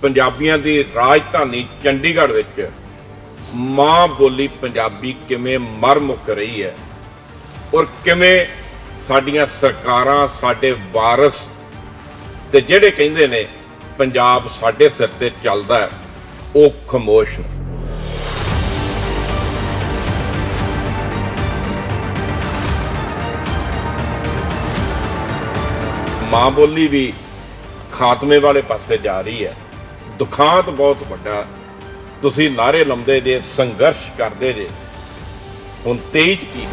पंजाबियों की राजधानी चंडीगढ़ विच माँ बोली पंजाबी किवें मर मुक रही है और किवें साडियां सरकारां साडे वारस ते जिहड़े कहिंदे ने पंजाब साडे सिर ते चलदा है वो खामोश ने। माँ बोली भी खात्मे वाले पासे जा रही है। दुखांत बहुत वड्डा तुसीं नारे लाउंदे जे, संघर्ष करदे जे, हुण 23 च की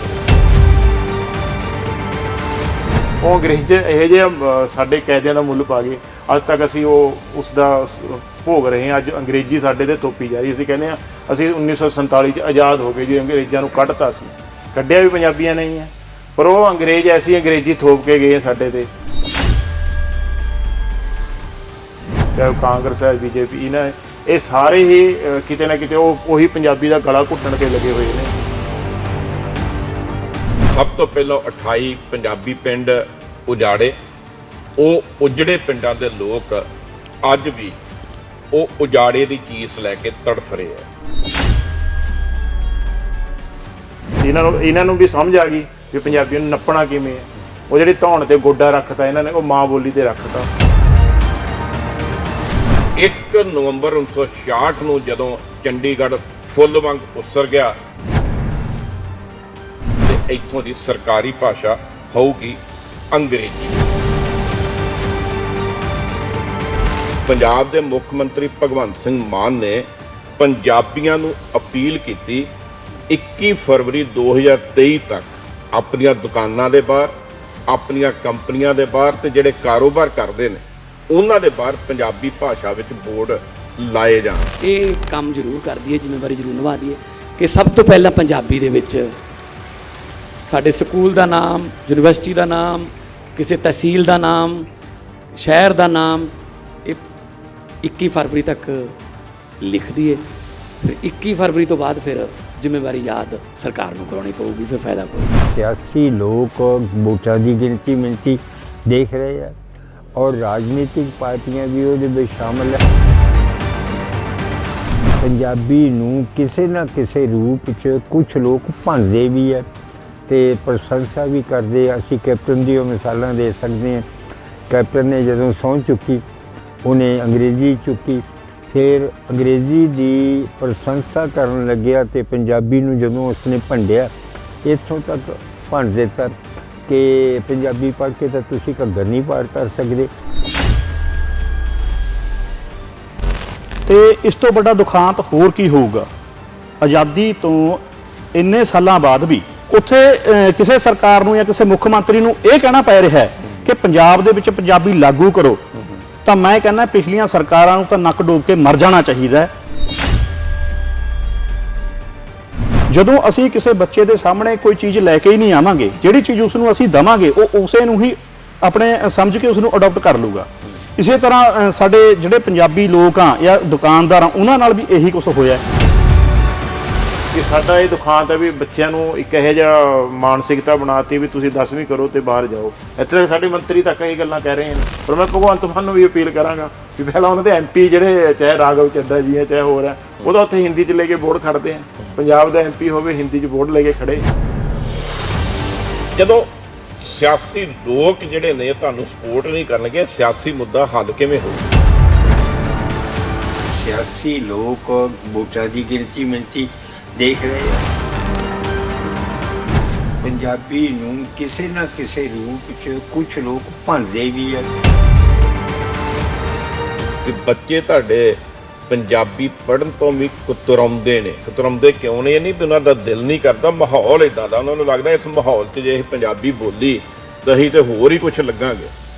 ਉਹ ਅੰਗਰੇਜ਼ ਇਹੋ ਜਿਹੇ ਸਾਡੇ ਕੈਦੀਆਂ ਦਾ ਮੁੱਲ ਪਾ ਗਏ। ਅੱਜ ਤੱਕ ਅਸੀਂ ਉਸ ਦਾ ਭੋਗ ਰਹੇ ਹਾਂ। ਅੱਜ ਅੰਗਰੇਜ਼ੀ ਸਾਡੇ ਤੇ ਤੋਪੀ ਜਾ ਰਹੀ। ਅਸੀਂ ਕਹਿੰਦੇ ਹਾਂ ਅਸੀਂ 1947 ਚ ਆਜ਼ਾਦ ਹੋ ਗਏ ਜੀ, ਅੰਗਰੇਜ਼ਾਂ ਨੂੰ ਕੱਢਤਾ ਸੀ। ਕੱਢਿਆ ਵੀ ਪੰਜਾਬੀਆਂ ਨੇ ਹੀ ਹੈ, ਪਰ ਉਹ ਅੰਗਰੇਜ਼ ਐਸੀ ਅੰਗਰੇਜ਼ੀ ਥੋਪ ਕੇ ਗਏ ਸਾਡੇ ਤੇ। ਚਾਹੇ ਕਾਂਗਰਸ ਹੈ, BJP ਇਹਨਾਂ ਇਹ ਸਾਰੇ ਹੀ ਕਿਤੇ ਨਾ ਕਿਤੇ ਉਹੀ ਪੰਜਾਬੀ ਦਾ ਗਲਾ ਘੁੱਟਣ ਤੇ ਲੱਗੇ ਹੋਏ ਨੇ। सब तो पहलों 28 पंजाबी पिंड उजाड़े। वो उजड़े पिंडां दे लोग अज भी वो उजाड़े की चीस लैके तड़फ रहे हैं। ਇਹਨਾਂ ਨੂੰ ਵੀ ਸਮਝ ਆ ਗਈ ਵੀ ਪੰਜਾਬੀਆਂ ਨੂੰ ਨੱਪਣਾ ਕਿਵੇਂ ਹੈ। ਉਹ ਜਿਹੜੀ ਧੌਣ ਤੇ ਗੋਡਾ ਰੱਖਤਾ ਇਹਨਾਂ ਨੇ, ਉਹ ਮਾਂ ਬੋਲੀ ਤੇ ਰੱਖਤਾ। 1 ਨਵੰਬਰ 1966 ਨੂੰ ਜਦੋਂ ਚੰਡੀਗੜ੍ਹ ਫੁੱਲ ਵਾਂਗ ਉਸਰ ਗਿਆ, ਇੱਥੋਂ ਦੀ ਸਰਕਾਰੀ ਭਾਸ਼ਾ ਹੋਊਗੀ ਅੰਗਰੇਜ਼ੀ। ਪੰਜਾਬ ਦੇ ਮੁੱਖ ਮੰਤਰੀ ਭਗਵੰਤ ਸਿੰਘ ਮਾਨ ਨੇ ਪੰਜਾਬੀਆਂ ਨੂੰ ਅਪੀਲ ਕੀਤੀ 21 ਫਰਵਰੀ 2023 ਤੱਕ ਆਪਣੀਆਂ ਦੁਕਾਨਾਂ ਦੇ ਬਾਹਰ, ਆਪਣੀਆਂ ਕੰਪਨੀਆਂ ਦੇ ਬਾਹਰ ਤੇ ਜਿਹੜੇ ਕਾਰੋਬਾਰ ਕਰਦੇ ਨੇ ਉਹਨਾਂ ਦੇ ਬਾਹਰ ਪੰਜਾਬੀ ਭਾਸ਼ਾ ਵਿੱਚ ਬੋਰਡ ਲਾਏ ਜਾਣ। ਇਹ ਕੰਮ ਜ਼ਰੂਰ ਕਰ ਦਈਏ, ਜ਼ਿੰਮੇਵਾਰੀ ਜ਼ਰੂਰ ਨਿਭਾ ਦਈਏ ਕਿ ਸਭ ਤੋਂ ਪਹਿਲਾਂ ਪੰਜਾਬੀ ਦੇ ਵਿੱਚ ਸਾਡੇ ਸਕੂਲ ਦਾ ਨਾਮ, ਯੂਨੀਵਰਸਿਟੀ ਦਾ ਨਾਮ, ਕਿਸੇ ਤਹਿਸੀਲ ਦਾ ਨਾਮ, ਸ਼ਹਿਰ ਦਾ ਨਾਮ ਇਹ 21 ਫਰਵਰੀ ਤੱਕ ਲਿਖ ਦਈਏ। ਫਿਰ 21 ਫਰਵਰੀ ਤੋਂ ਬਾਅਦ ਫਿਰ ਜ਼ਿੰਮੇਵਾਰੀ ਯਾਦ ਸਰਕਾਰ ਨੂੰ ਕਰਾਉਣੀ ਪਊਗੀ, ਫਿਰ ਫਾਇਦਾ ਪਊਗਾ। सियासी लोग वोटां की गिनती मिनती देख रहे हैं और राजनीतिक पार्टियां भी ਉਹਦੇ ਵਿੱਚ शामिल है। पंजाबी नूं किसी ना किसी रूप च कुछ लोग भंडदे भी है ਤੇ ਪ੍ਰਸ਼ੰਸਾ ਵੀ ਕਰਦੇ। ਅਸੀਂ ਕੈਪਟਨ ਦੀ ਉਹ ਮਿਸਾਲਾਂ ਦੇ ਸਕਦੇ ਹਾਂ। ਕੈਪਟਨ ਨੇ ਜਦੋਂ ਸਹੁੰ ਚੁੱਕੀ ਉਹਨੇ ਅੰਗਰੇਜ਼ੀ ਚੁੱਕੀ, ਫਿਰ ਅੰਗਰੇਜ਼ੀ ਦੀ ਪ੍ਰਸ਼ੰਸਾ ਕਰਨ ਲੱਗਿਆ ਤੇ ਪੰਜਾਬੀ ਨੂੰ ਜਦੋਂ ਉਸਨੇ ਭੰਡਿਆ ਇੱਥੋਂ ਤੱਕ ਭੰਡ ਦਿੱਤਾ ਕਿ ਪੰਜਾਬੀ ਪੜ੍ਹ ਕੇ ਤਾਂ ਤੁਸੀਂ ਘੱਗਰ ਨਹੀਂ ਪਾਰ ਕਰ ਸਕਦੇ। ਤੇ ਇਸ ਤੋਂ ਵੱਡਾ ਦੁਖਾਂਤ ਹੋਰ ਕੀ ਹੋਊਗਾ। ਆਜ਼ਾਦੀ ਤੋਂ ਇੰਨੇ ਸਾਲਾਂ ਬਾਅਦ ਵੀ ਉੱਥੇ ਕਿਸੇ ਸਰਕਾਰ ਨੂੰ ਜਾਂ ਕਿਸੇ ਮੁੱਖ ਮੰਤਰੀ ਨੂੰ ਇਹ ਕਹਿਣਾ ਪੈ ਰਿਹਾ ਹੈ ਕਿ ਪੰਜਾਬ ਦੇ ਵਿੱਚ ਪੰਜਾਬੀ ਲਾਗੂ ਕਰੋ, ਤਾਂ ਮੈਂ ਕਹਿੰਦਾ ਪਿਛਲੀਆਂ ਸਰਕਾਰਾਂ ਨੂੰ ਤਾਂ ਨੱਕ ਡੋਬ ਕੇ ਮਰ ਜਾਣਾ ਚਾਹੀਦਾ ਹੈ। ਜਦੋਂ ਅਸੀਂ ਕਿਸੇ ਬੱਚੇ ਦੇ ਸਾਹਮਣੇ ਕੋਈ ਚੀਜ਼ ਲੈ ਕੇ ਹੀ ਨਹੀਂ ਆਵਾਂਗੇ, ਜਿਹੜੀ ਚੀਜ਼ ਉਸ ਨੂੰ ਅਸੀਂ ਦੇਵਾਂਗੇ ਉਹ ਉਸੇ ਨੂੰ ਹੀ ਆਪਣੇ ਸਮਝ ਕੇ ਉਸ ਨੂੰ ਅਡਾਪਟ ਕਰ ਲੂਗਾ। ਇਸੇ ਤਰ੍ਹਾਂ ਸਾਡੇ ਜਿਹੜੇ ਪੰਜਾਬੀ ਲੋਕ ਆ ਜਾਂ ਦੁਕਾਨਦਾਰ ਆ ਉਹਨਾਂ ਨਾਲ ਵੀ ਇਹੀ ਕੁਝ ਹੋਇਆ ਕਿ ਸਾਡਾ ਇਹ ਦੁਖਾਂਤ ਹੈ ਵੀ ਬੱਚਿਆਂ ਨੂੰ ਇੱਕ ਇਹੋ ਜਿਹਾ ਮਾਨਸਿਕਤਾ ਬਣਾਤੀ ਵੀ ਤੁਸੀਂ 10ਵੀਂ ਕਰੋ ਤੇ ਬਾਹਰ ਜਾਓ। ਇੱਥੇ ਤੱਕ ਸਾਡੇ ਮੰਤਰੀ ਤੱਕ ਇਹ ਗੱਲਾਂ ਕਹਿ ਰਹੇ ਨੇ। ਪਰ ਮੈਂ ਭਗਵੰਤ ਮਾਨ ਨੂੰ ਵੀ ਅਪੀਲ ਕਰਾਂਗਾ ਵੀ ਪਹਿਲਾਂ ਉਹਨਾਂ ਦੇ MP ਜਿਹੜੇ ਚਾਹੇ ਰਾਘਵ ਚੱਡਾ ਜੀ ਹੈ ਚਾਹੇ ਹੋਰ ਹੈ, ਉਹਦਾ ਉੱਥੇ ਹਿੰਦੀ 'ਚ ਲੈ ਕੇ ਬੋਰਡ ਖੜਦੇ ਆ। ਪੰਜਾਬ ਦਾ MP ਹੋਵੇ ਹਿੰਦੀ 'ਚ ਬੋਰਡ ਲੈ ਕੇ ਖੜੇ। ਜਦੋਂ ਸਿਆਸੀ ਲੋਕ ਜਿਹੜੇ ਨੇ ਤੁਹਾਨੂੰ ਸਪੋਰਟ ਨਹੀਂ ਕਰਨਗੇ, ਸਿਆਸੀ ਮੁੱਦਾ ਹੱਲ ਕਿਵੇਂ ਹੋਊਗਾ। सियासी लोग वोटां की गिनती मिनती देख रहे हैं। पंजाबी नूं किसी ना किसी रूप च कुछ लोग भंडदे भी है। ਕਿ ਬੱਚੇ ਤੁਹਾਡੇ ਪੰਜਾਬੀ ਪੜ੍ਹਨ ਤੋਂ ਵੀ ਕੁਤਰਾਉਂਦੇ ਨੇ। ਕੁਤਰਾਉਂਦੇ ਕਿਉਂ ਨੇ? ਇਹ ਨਹੀਂ ਵੀ ਉਹਨਾਂ ਦਾ ਦਿਲ ਨਹੀਂ ਕਰਦਾ, ਮਾਹੌਲ ਇੱਦਾਂ ਦਾ ਉਹਨਾਂ ਨੂੰ ਲੱਗਦਾ ਇਸ ਮਾਹੌਲ 'ਚ ਜੇ ਇਹ ਪੰਜਾਬੀ ਬੋਲੀ ਤਾਂ ਅਸੀਂ ਤੇ ਹੋਰ ਹੀ ਕੁਛ ਲੱਗਾਂਗੇ।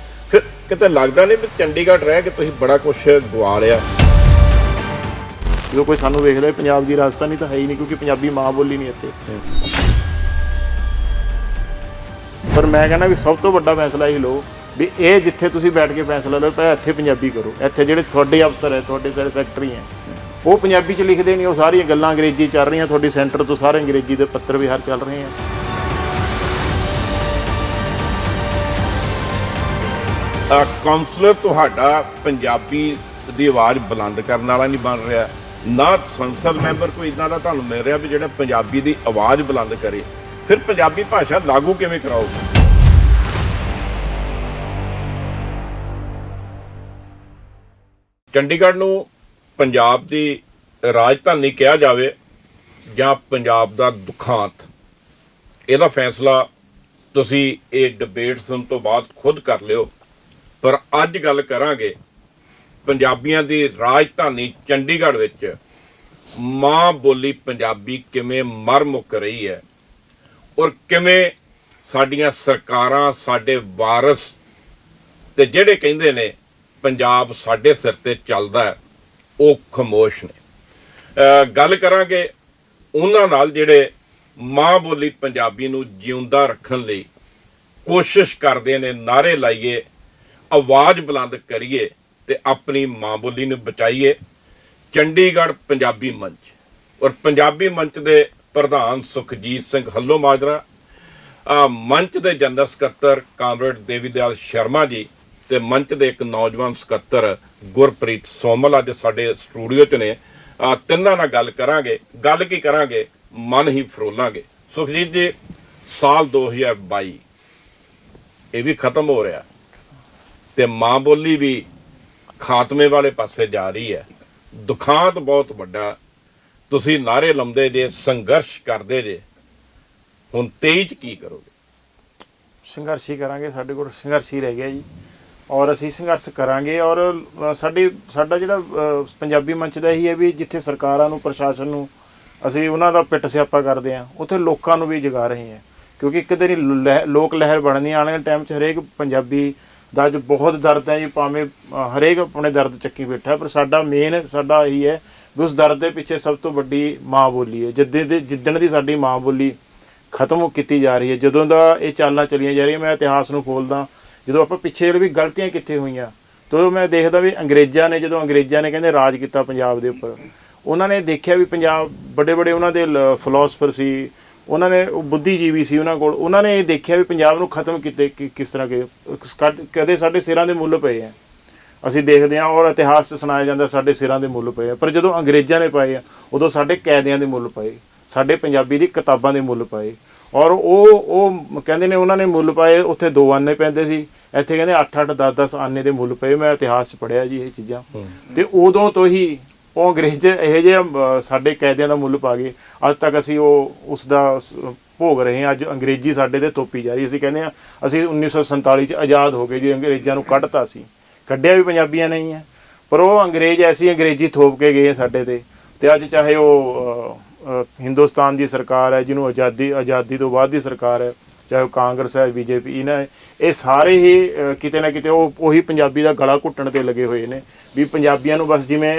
ਫਿਰ ਕਿਤੇ ਲੱਗਦਾ ਨਹੀਂ ਵੀ ਚੰਡੀਗੜ੍ਹ ਰਹਿ ਕੇ ਤੁਸੀਂ ਬੜਾ ਕੁਛ ਗਵਾ ਲਿਆ। ਜਦੋਂ ਕੋਈ ਸਾਨੂੰ ਵੇਖਦਾ ਪੰਜਾਬ ਦੀ ਰਾਜਧਾਨੀ ਤਾਂ ਹੈ ਹੀ ਨਹੀਂ, ਕਿਉਂਕਿ ਪੰਜਾਬੀ ਮਾਂ ਬੋਲੀ ਨਹੀਂ ਇੱਥੇ। ਪਰ ਮੈਂ ਕਹਿੰਦਾ ਵੀ ਸਭ ਤੋਂ ਵੱਡਾ ਫੈਸਲਾ ਇਹ ਲਓ ਵੀ ਇਹ ਜਿੱਥੇ ਤੁਸੀਂ ਬੈਠ ਕੇ ਫੈਸਲਾ ਲਓ ਤਾਂ ਇੱਥੇ ਪੰਜਾਬੀ ਕਰੋ। ਇੱਥੇ ਜਿਹੜੇ ਤੁਹਾਡੇ ਅਫਸਰ ਹੈ, ਤੁਹਾਡੇ ਸਾਰੇ ਸੈਕਟਰੀ ਹੈ, ਉਹ ਪੰਜਾਬੀ 'ਚ ਲਿਖਦੇ ਨਹੀਂ। ਉਹ ਸਾਰੀਆਂ ਗੱਲਾਂ ਅੰਗਰੇਜ਼ੀ ਚੱਲ ਰਹੀਆਂ। ਤੁਹਾਡੀ ਸੈਂਟਰ ਤੋਂ ਸਾਰੇ ਅੰਗਰੇਜ਼ੀ ਦੇ ਪੱਤਰ ਵਿਹਾਰ ਚੱਲ ਰਹੇ ਆ। ਕਾਉਂਸਲਰ ਤੁਹਾਡਾ ਪੰਜਾਬੀ ਦੀ ਆਵਾਜ਼ ਬੁਲੰਦ ਕਰਨ ਵਾਲਾ ਨਹੀਂ ਬਣ ਰਿਹਾ, ਨਾ ਸੰਸਦ ਮੈਂਬਰ ਕੋਈ ਇਦਾਂ ਦਾ ਤੁਹਾਨੂੰ ਮਿਲ ਰਿਹਾ ਵੀ ਜਿਹੜਾ ਪੰਜਾਬੀ ਦੀ ਆਵਾਜ਼ ਬੁਲੰਦ ਕਰੇ। ਫਿਰ ਪੰਜਾਬੀ ਭਾਸ਼ਾ ਲਾਗੂ ਕਿਵੇਂ ਕਰਾਓਗੇ? ਚੰਡੀਗੜ੍ਹ ਨੂੰ ਪੰਜਾਬ ਦੀ ਰਾਜਧਾਨੀ ਕਿਹਾ ਜਾਵੇ ਜਾਂ ਪੰਜਾਬ ਦਾ ਦੁਖਾਂਤ, ਇਹਦਾ ਫੈਸਲਾ ਤੁਸੀਂ ਇਹ ਡਿਬੇਟ ਸੁਣਨ ਤੋਂ ਬਾਅਦ ਖੁਦ ਕਰ ਲਿਓ। ਪਰ ਅੱਜ ਗੱਲ ਕਰਾਂਗੇ ਪੰਜਾਬੀਆਂ ਦੀ ਰਾਜਧਾਨੀ ਚੰਡੀਗੜ੍ਹ ਵਿੱਚ ਮਾਂ ਬੋਲੀ ਪੰਜਾਬੀ ਕਿਵੇਂ ਮਰ ਮੁੱਕ ਰਹੀ ਹੈ, ਔਰ ਕਿਵੇਂ ਸਾਡੀਆਂ ਸਰਕਾਰਾਂ, ਸਾਡੇ ਵਾਰਸ ਤੇ ਜਿਹੜੇ ਕਹਿੰਦੇ ਨੇ ਪੰਜਾਬ ਸਾਡੇ ਸਿਰ ਤੇ ਚੱਲਦਾ ਹੈ, ਉਹ ਖਾਮੋਸ਼ ਨੇ। ਗੱਲ ਕਰਾਂਗੇ ਉਹਨਾਂ ਨਾਲ ਜਿਹੜੇ ਮਾਂ ਬੋਲੀ ਪੰਜਾਬੀ ਨੂੰ ਜਿਉਂਦਾ ਰੱਖਣ ਲਈ ਕੋਸ਼ਿਸ਼ ਕਰਦੇ ਨੇ, ਨਾਅਰੇ ਲਾਈਏ, ਆਵਾਜ਼ ਬੁਲੰਦ ਕਰੀਏ ਤੇ ਆਪਣੀ ਮਾਂ ਬੋਲੀ ਨੂੰ ਬਚਾਈਏ। ਚੰਡੀਗੜ੍ਹ ਪੰਜਾਬੀ ਮੰਚ ਔਰ ਪੰਜਾਬੀ ਮੰਚ ਦੇ ਪ੍ਰਧਾਨ ਸੁਖਜੀਤ ਸਿੰਘ ਹੱਲੋ ਮਾਜਰਾ, ਮੰਚ ਦੇ ਜਨਰਲ ਸਕੱਤਰ ਕਾਮਰੇਡ ਦੇਵੀਦਿਆਲ ਸ਼ਰਮਾ ਜੀ ਤੇ ਮੰਚ ਦੇ ਇੱਕ ਨੌਜਵਾਨ ਸਕੱਤਰ ਗੁਰਪ੍ਰੀਤ ਸੋਮਲ ਅੱਜ ਸਾਡੇ ਸਟੂਡੀਓ 'ਚ ਨੇ। ਤਿੰਨਾਂ ਨਾਲ ਗੱਲ ਕਰਾਂਗੇ। ਗੱਲ ਕੀ ਕਰਾਂਗੇ, ਮਨ ਹੀ ਫਰੋਲਾਂਗੇ। ਸੁਖਜੀਤ ਜੀ, ਸਾਲ 2022 ਇਹ ਵੀ ਖਤਮ ਹੋ ਰਿਹਾ ਤੇ ਮਾਂ ਬੋਲੀ ਵੀ ਖਾਤਮੇ ਵਾਲੇ ਪਾਸੇ ਜਾ ਰਹੀ ਹੈ। ਦੁਖਾਂਤ ਬਹੁਤ ਵੱਡਾ, ਤੁਸੀਂ ਨਾਅਰੇ ਲਾਉਂਦੇ ਜੇ, ਸੰਘਰਸ਼ ਕਰਦੇ ਜੇ, ਹੁਣ 23 'ਚ ਕੀ ਕਰੋਗੇ? ਸੰਘਰਸ਼ ਹੀ ਕਰਾਂਗੇ, ਸਾਡੇ ਕੋਲ ਸੰਘਰਸ਼ ਹੀ ਰਹਿ ਗਿਆ ਜੀ, ਔਰ ਅਸੀਂ ਸੰਘਰਸ਼ ਕਰਾਂਗੇ। ਔਰ ਸਾਡਾ ਜਿਹੜਾ ਪੰਜਾਬੀ ਮੰਚ ਦਾ ਇਹੀ ਹੈ ਵੀ ਜਿੱਥੇ ਸਰਕਾਰਾਂ ਨੂੰ, ਪ੍ਰਸ਼ਾਸਨ ਨੂੰ ਅਸੀਂ ਉਹਨਾਂ ਦਾ ਪਿੱਟ ਸਿਆਪਾ ਕਰਦੇ ਹਾਂ, ਉੱਥੇ ਲੋਕਾਂ ਨੂੰ ਵੀ ਜਗਾ ਰਹੇ ਹਾਂ। ਕਿਉਂਕਿ ਇੱਕ ਦਿਨ ਲੋਕ ਲਹਿਰ ਬਣਨੀ, ਆਉਣ ਵਾਲੇ ਟਾਈਮ 'ਚ ਹਰੇਕ ਪੰਜਾਬੀ ਦਾ ਅੱਜ ਬਹੁਤ ਦਰਦ ਹੈ ਜੀ, ਭਾਵੇਂ ਹਰੇਕ ਆਪਣੇ ਦਰਦ ਚੱਕੀ ਬੈਠਾ, ਪਰ ਸਾਡਾ ਇਹੀ ਹੈ ਵੀ ਉਸ ਦਰਦ ਦੇ ਪਿੱਛੇ ਸਭ ਤੋਂ ਵੱਡੀ ਮਾਂ ਬੋਲੀ ਹੈ। ਜਿੱਦਣ ਦੀ ਸਾਡੀ ਮਾਂ ਬੋਲੀ ਖਤਮ ਕੀਤੀ ਜਾ ਰਹੀ ਹੈ, ਜਦੋਂ ਦਾ ਇਹ ਚਾਲਾਂ ਚੱਲੀਆਂ ਜਾ ਰਹੀਆਂ, ਮੈਂ ਇਤਿਹਾਸ ਨੂੰ ਖੋਲ੍ਹਦਾ, ਜਦੋਂ ਆਪਾਂ ਪਿੱਛੇ ਵੀ ਗਲਤੀਆਂ ਕਿੱਥੇ ਹੋਈਆਂ, ਤਾਂ ਮੈਂ ਦੇਖਦਾ ਵੀ ਜਦੋਂ ਅੰਗਰੇਜ਼ਾਂ ਨੇ ਕਹਿੰਦੇ ਰਾਜ ਕੀਤਾ ਪੰਜਾਬ ਦੇ ਉੱਪਰ, ਉਹਨਾਂ ਨੇ ਦੇਖਿਆ ਵੀ ਪੰਜਾਬ ਵੱਡੇ ਉਹਨਾਂ ਦੇ ਫਿਲਾਸਫਰ ਸੀ, ਉਹਨਾਂ ਨੇ ਬੁੱਧੀਜੀਵੀ ਸੀ, ਉਹਨਾਂ ਨੇ ਇਹ ਦੇਖਿਆ ਵੀ ਪੰਜਾਬ ਨੂੰ ਖਤਮ ਕੀਤੇ ਕਿਸ ਤਰ੍ਹਾਂ ਕਦੇ ਸਾਡੇ ਸਿਰਾਂ ਦੇ ਮੁੱਲ ਪਏ ਆ, ਅਸੀਂ ਦੇਖਦੇ ਹਾਂ, ਔਰ ਇਤਿਹਾਸ 'ਚ ਸੁਣਾਇਆ ਜਾਂਦਾ ਸਾਡੇ ਸਿਰਾਂ ਦੇ ਮੁੱਲ ਪਏ ਆ। ਪਰ ਜਦੋਂ ਅੰਗਰੇਜ਼ਾਂ ਨੇ ਪਾਏ ਆ, ਉਦੋਂ ਸਾਡੇ ਕਾਇਦਿਆਂ ਦੇ ਮੁੱਲ ਪਏ, ਸਾਡੇ ਪੰਜਾਬੀ ਦੀ ਕਿਤਾਬਾਂ ਦੇ ਮੁੱਲ ਪਏ। ਔਰ ਉਹ ਕਹਿੰਦੇ ਨੇ ਉਹਨਾਂ ਨੇ ਮੁੱਲ ਪਾਏ, ਉੱਥੇ 2 ਆਨੇ ਪੈਂਦੇ ਸੀ, ਇੱਥੇ ਕਹਿੰਦੇ 8-8 10-10 ਆਨੇ ਦੇ ਮੁੱਲ ਪਏ। ਮੈਂ ਇਤਿਹਾਸ 'ਚ ਪੜ੍ਹਿਆ ਜੀ ਇਹ ਚੀਜ਼ਾਂ, ਤੇ ਉਦੋਂ ਤੋਂ ਹੀ ਉਹ ਅੰਗਰੇਜ਼ ਇਹੋ ਜਿਹੇ ਸਾਡੇ ਕਾਇਦਿਆਂ ਦਾ ਮੁੱਲ ਪਾ ਗਏ। ਅੱਜ ਤੱਕ ਅਸੀਂ ਉਸ ਦਾ ਭੋਗ ਰਹੇ ਹਾਂ। ਅੱਜ ਅੰਗਰੇਜ਼ੀ ਸਾਡੇ 'ਤੇ ਥੋਪੀ ਜਾ ਰਹੀ। ਅਸੀਂ ਕਹਿੰਦੇ ਹਾਂ ਅਸੀਂ 1947 'ਚ ਆਜ਼ਾਦ ਹੋ ਗਏ ਜੀ, ਅੰਗਰੇਜ਼ਾਂ ਨੂੰ ਕੱਢਤਾ ਸੀ, ਕੱਢਿਆ ਵੀ ਪੰਜਾਬੀਆਂ ਨੇ ਹੀ ਹੈ, ਪਰ ਉਹ ਅੰਗਰੇਜ਼ ਐਸੀ ਅੰਗਰੇਜ਼ੀ ਥੋਪ ਕੇ ਗਏ ਸਾਡੇ 'ਤੇ ਅੱਜ ਚਾਹੇ ਉਹ ਹਿੰਦੁਸਤਾਨ ਦੀ ਸਰਕਾਰ ਹੈ, ਜਿਹਨੂੰ ਆਜ਼ਾਦੀ ਤੋਂ ਬਾਅਦ ਦੀ ਸਰਕਾਰ ਹੈ, ਚਾਹੇ ਉਹ ਕਾਂਗਰਸ ਹੈ, BJP, ਇਹ ਸਾਰੇ ਹੀ ਕਿਤੇ ਨਾ ਕਿਤੇ ਉਹੀ ਪੰਜਾਬੀ ਦਾ ਗਲਾ ਘੁੱਟਣ 'ਤੇ ਲੱਗੇ ਹੋਏ ਨੇ ਵੀ ਪੰਜਾਬੀਆਂ ਨੂੰ ਬਸ ਜਿਵੇਂ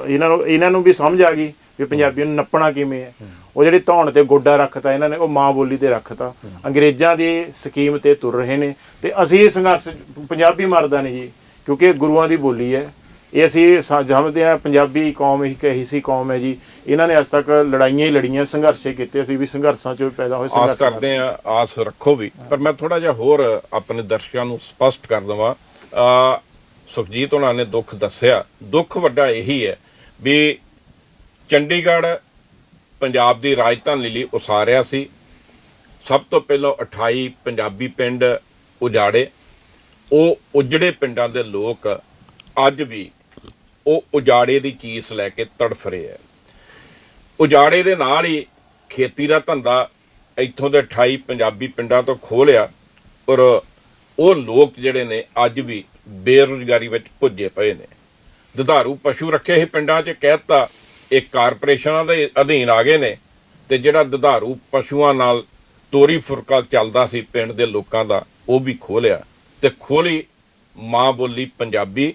ਇਹਨਾਂ ਨੂੰ ਵੀ ਸਮਝ ਆ ਗਈ ਵੀ ਪੰਜਾਬੀਆਂ ਨੂੰ ਨੱਪਣਾ ਕਿਵੇਂ ਹੈ। ਉਹ ਜਿਹੜੀ ਧੌਣ 'ਤੇ ਗੋਡਾ ਰੱਖਤਾ ਇਹਨਾਂ ਨੇ, ਉਹ ਮਾਂ ਬੋਲੀ 'ਤੇ ਰੱਖਤਾ, ਅੰਗਰੇਜ਼ਾਂ ਦੀ ਸਕੀਮ 'ਤੇ ਤੁਰ ਰਹੇ ਨੇ। ਤੇ ਅਸੀਂ ਸੰਘਰਸ਼, ਪੰਜਾਬੀ ਮਰਦਾ ਨਹੀਂ ਜੀ, ਕਿਉਂਕਿ ਗੁਰੂਆਂ ਦੀ ਬੋਲੀ ਹੈ, ਇਹ ਅਸੀਂ ਸਮਝਦੇ ਹਾਂ। ਪੰਜਾਬੀ ਕੌਮ ਇੱਕ ਐਸੀ ਕੌਮ ਹੈ ਜੀ, ਇਹਨਾਂ ਨੇ ਅੱਜ ਤੱਕ ਲੜਾਈਆਂ ਹੀ ਲੜੀਆਂ, ਸੰਘਰਸ਼ ਕੀਤੇ, ਅਸੀਂ ਵੀ ਸੰਘਰਸ਼ਾਂ 'ਚੋਂ ਪੈਦਾ ਹੋਏ। ਆਸ ਕਰਦੇ ਹਾਂ, ਆਸ ਰੱਖੋ ਵੀ। ਪਰ ਮੈਂ ਥੋੜਾ ਜਿਹਾ ਹੋਰ ਆਪਣੇ ਦਰਸ਼ਕਾਂ ਨੂੰ ਸਪਸ਼ਟ ਕਰ ਦੇਵਾਂ। ਸੁਖਜੀਤ ਉਹਨਾਂ ਨੇ ਦੁੱਖ ਦੱਸਿਆ, ਦੁੱਖ ਵੱਡਾ ਇਹੀ ਹੈ ਵੀ ਚੰਡੀਗੜ੍ਹ ਪੰਜਾਬ ਦੀ ਰਾਜਧਾਨੀ ਲਈ ਉਸਾਰਿਆ ਸੀ। ਸਭ ਤੋਂ ਪਹਿਲਾਂ 28 ਪੰਜਾਬੀ ਪਿੰਡ ਉਜਾੜੇ, ਉਹ ਉਜੜੇ ਪਿੰਡਾਂ ਦੇ ਲੋਕ ਅੱਜ ਵੀ ਉਹ ਉਜਾੜੇ ਦੀ ਚੀਸ ਲੈ ਕੇ ਤੜਫ ਰਹੇ ਹੈ। ਉਜਾੜੇ ਦੇ ਨਾਲ ਹੀ ਖੇਤੀ ਦਾ ਧੰਦਾ ਇੱਥੋਂ ਦੇ 28 ਪੰਜਾਬੀ ਪਿੰਡਾਂ ਤੋਂ ਖੋਹ ਲਿਆ, ਔਰ ਉਹ ਲੋਕ ਜਿਹੜੇ ਨੇ ਅੱਜ ਵੀ ਬੇਰੁਜ਼ਗਾਰੀ ਵਿੱਚ ਭੁੱਜੇ ਪਏ ਨੇ। ਦੁਧਾਰੂ ਪਸ਼ੂ ਰੱਖੇ ਸੀ ਪਿੰਡਾਂ 'ਚ, ਕਹਿਤਾ ਇਹ ਕਾਰਪੋਰੇਸ਼ਨਾਂ ਦੇ ਅਧੀਨ ਆ ਗਏ ਨੇ, ਤੇ ਜਿਹੜਾ ਦੁਧਾਰੂ ਪਸ਼ੂਆਂ ਨਾਲ ਤੋਰੀ ਫੁਰਕਾ ਚੱਲਦਾ ਸੀ ਪਿੰਡ ਦੇ ਲੋਕਾਂ ਦਾ, ਉਹ ਵੀ ਖੋਹ ਲਿਆ ਤੇ ਖੋਲੀ ਮਾਂ ਬੋਲੀ ਪੰਜਾਬੀ।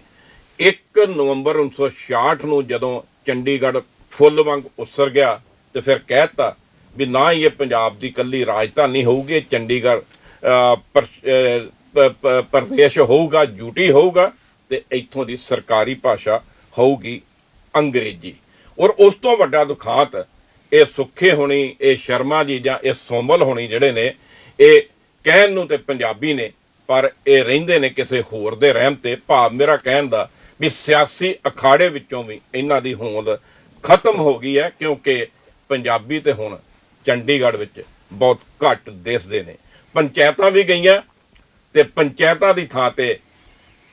1 ਨਵੰਬਰ 1966 ਨੂੰ ਜਦੋਂ ਚੰਡੀਗੜ੍ਹ ਫੁੱਲ ਵਾਂਗ ਉਸਰ ਗਿਆ ਤੇ ਫਿਰ ਕਹਿਤਾ ਵੀ ਨਾ ਹੀ ਇਹ ਪੰਜਾਬ ਦੀ ਇਕੱਲੀ ਰਾਜਧਾਨੀ ਹੋਊਗੀ, ਚੰਡੀਗੜ੍ਹ ਪ੍ਰਦੇਸ਼ ਹੋਊਗਾ, ਯੂਟੀ ਹੋਊਗਾ, ਤੇ ਇੱਥੋਂ ਦੀ ਸਰਕਾਰੀ ਭਾਸ਼ਾ ਹੋਊਗੀ ਅੰਗਰੇਜ਼ੀ। ਔਰ ਉਸ ਤੋਂ ਵੱਡਾ ਦੁਖਾਂਤ ਇਹ ਸੁੱਖੇ ਹੋਣੀ, ਇਹ ਸ਼ਰਮਾ ਜੀ ਜਾਂ ਇਹ ਸੋਮਲ ਹੋਣੀ ਜਿਹੜੇ ਨੇ, ਇਹ ਕਹਿਣ ਨੂੰ ਤੇ ਪੰਜਾਬੀ ਨੇ, ਪਰ ਇਹ ਰਹਿੰਦੇ ਨੇ ਕਿਸੇ ਹੋਰ ਦੇ ਰਹਿਮ ਤੇ। ਭਾਵ ਮੇਰਾ ਕਹਿਣ ਦਾ ਵੀ ਸਿਆਸੀ ਅਖਾੜੇ ਵਿੱਚੋਂ ਵੀ ਇਹਨਾਂ ਦੀ ਹੋਂਦ ਖਤਮ ਹੋ ਗਈ ਹੈ, ਕਿਉਂਕਿ ਪੰਜਾਬੀ ਤੇ ਹੁਣ ਚੰਡੀਗੜ੍ਹ ਵਿੱਚ ਬਹੁਤ ਘੱਟ ਦਿਸਦੇ ਨੇ। ਪੰਚਾਇਤਾਂ ਵੀ ਗਈਆਂ ਤੇ ਪੰਚਾਇਤਾਂ ਦੀ ਥਾਂ ਤੇ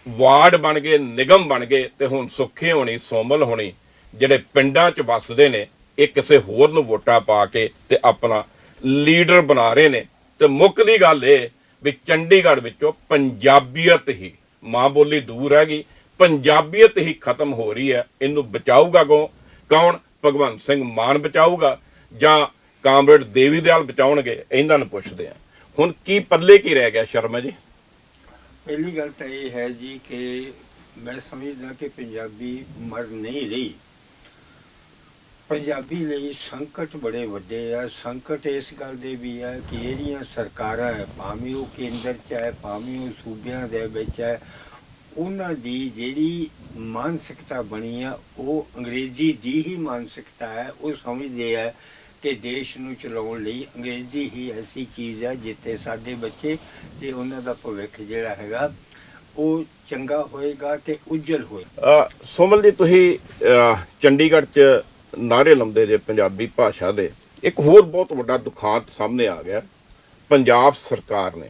ਵਾਰਡ ਬਣ ਗਏ, ਨਿਗਮ ਬਣ ਗਏ, ਤੇ ਹੁਣ ਸੁੱਖੀ ਹੋਣੀ, ਸੋਮਲ ਹੋਣੀ ਜਿਹੜੇ ਪਿੰਡਾਂ 'ਚ ਵੱਸਦੇ ਨੇ, ਇਹ ਕਿਸੇ ਹੋਰ ਨੂੰ ਵੋਟਾਂ ਪਾ ਕੇ ਤੇ ਆਪਣਾ ਲੀਡਰ ਬਣਾ ਰਹੇ ਨੇ। ਤੇ ਮੁੱਖ ਦੀ ਗੱਲ ਇਹ ਵੀ ਚੰਡੀਗੜ੍ਹ ਵਿੱਚੋਂ ਪੰਜਾਬੀਅਤ ਹੀ, ਮਾਂ ਬੋਲੀ ਦੂਰ ਹੈਗੀ, ਪੰਜਾਬੀਅਤ ਹੀ ਖਤਮ ਹੋ ਰਹੀ ਹੈ। ਇਹਨੂੰ ਬਚਾਊਗਾ ਕੌਣ? ਭਗਵੰਤ ਸਿੰਘ ਮਾਨ ਬਚਾਊਗਾ ਜਾਂ ਕਾਮਰੇਡ ਦੇਵੀ ਦਿਆਲ ਬਚਾਉਣਗੇ? ਇਹਨਾਂ ਨੂੰ ਪੁੱਛਦੇ ਆ। ਹੁਣ ਕੀ ਪੱਲੇ ਕੀ ਰਹਿ ਗਿਆ ਸ਼ਰਮਾ ਜੀ? ਪਹਿਲੀ ਗੱਲ ਤਾਂ ਇਹ ਹੈ ਜੀ ਕਿ ਮੈਂ ਸਮਝਦਾ ਕਿ ਪੰਜਾਬੀ ਮਰ ਨਹੀਂ ਰਹੀ। ਪੰਜਾਬੀ ਲਈ ਸੰਕਟ ਬੜੇ ਵੱਡੇ ਆ। ਸੰਕਟ ਇਸ ਗੱਲ ਦੇ ਵੀ ਹੈ ਕਿ ਜਿਹੜੀਆਂ ਸਰਕਾਰਾਂ ਹੈ, ਭਾਵੇਂ ਉਹ ਕੇਂਦਰ 'ਚ ਹੈ ਭਾਵੇਂ ਉਹ ਸੂਬਿਆਂ ਦੇ ਵਿੱਚ ਹੈ, ਉਹਨਾਂ ਦੀ ਜਿਹੜੀ ਮਾਨਸਿਕਤਾ ਬਣੀ ਆ ਉਹ ਅੰਗਰੇਜ਼ੀ ਦੀ ਹੀ ਮਾਨਸਿਕਤਾ ਹੈ। ਉਹ ਸਮਝਦੇ ਆ ਕਿ ਦੇਸ਼ ਨੂੰ ਚਲਾਉਣ ਲਈ ਅੰਗਰੇਜ਼ੀ ਹੀ ਐਸੀ ਚੀਜ਼ ਹੈ ਜਿੱਥੇ ਸਾਡੇ ਬੱਚੇ ਤੇ ਉਹਨਾਂ ਦਾ ਭਵਿੱਖ ਜਿਹੜਾ ਹੈਗਾ ਉਹ ਚੰਗਾ ਹੋਏਗਾ ਤੇ ਉੱਜਲ ਹੋਏਗਾ। ਸੋਮਲ ਜੀ, ਤੁਸੀਂ ਚੰਡੀਗੜ੍ਹ 'ਚ ਨਾਅਰੇ ਲਾਉਂਦੇ ਜੇ ਪੰਜਾਬੀ ਭਾਸ਼ਾ ਦੇ। ਇੱਕ ਹੋਰ ਬਹੁਤ ਵੱਡਾ ਦੁਖਾਂਤ ਸਾਹਮਣੇ ਆ ਗਿਆ। ਪੰਜਾਬ ਸਰਕਾਰ ਨੇ,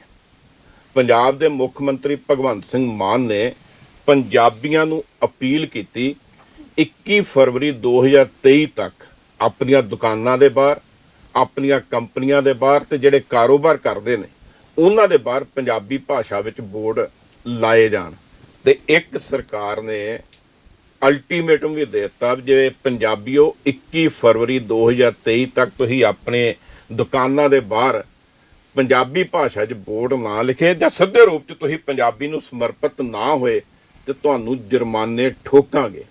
ਪੰਜਾਬ ਦੇ ਮੁੱਖ ਮੰਤਰੀ ਭਗਵੰਤ ਸਿੰਘ ਮਾਨ ਨੇ ਪੰਜਾਬੀਆਂ ਨੂੰ ਅਪੀਲ ਕੀਤੀ 21 ਫਰਵਰੀ 2023 ਤੱਕ ਆਪਣੀਆਂ ਦੁਕਾਨਾਂ ਦੇ ਬਾਹਰ, ਆਪਣੀਆਂ ਕੰਪਨੀਆਂ ਦੇ ਬਾਹਰ ਤੇ ਜਿਹੜੇ ਕਾਰੋਬਾਰ ਕਰਦੇ ਨੇ ਉਹਨਾਂ ਦੇ ਬਾਹਰ ਪੰਜਾਬੀ ਭਾਸ਼ਾ ਵਿੱਚ ਬੋਰਡ ਲਾਏ ਜਾਣ। ਤੇ ਇੱਕ ਸਰਕਾਰ ਨੇ ਅਲਟੀਮੇਟਮ ਵੀ ਦੇ ਦਿੱਤਾ, ਜੇ ਪੰਜਾਬੀਓ 21 ਫਰਵਰੀ 2023 ਤੱਕ ਤੁਸੀਂ ਆਪਣੇ ਦੁਕਾਨਾਂ ਦੇ ਬਾਹਰ ਪੰਜਾਬੀ ਭਾਸ਼ਾ 'ਚ ਬੋਰਡ ਨਾ ਲਿਖੇ ਜਾਂ ਸਿੱਧੇ ਰੂਪ 'ਚ ਤੁਸੀਂ ਪੰਜਾਬੀ ਨੂੰ ਸਮਰਪਿਤ ਨਾ ਹੋਏ ਤੇ ਤੁਹਾਨੂੰ ਜੁਰਮਾਨੇ ਠੋਕਾਂਗੇ।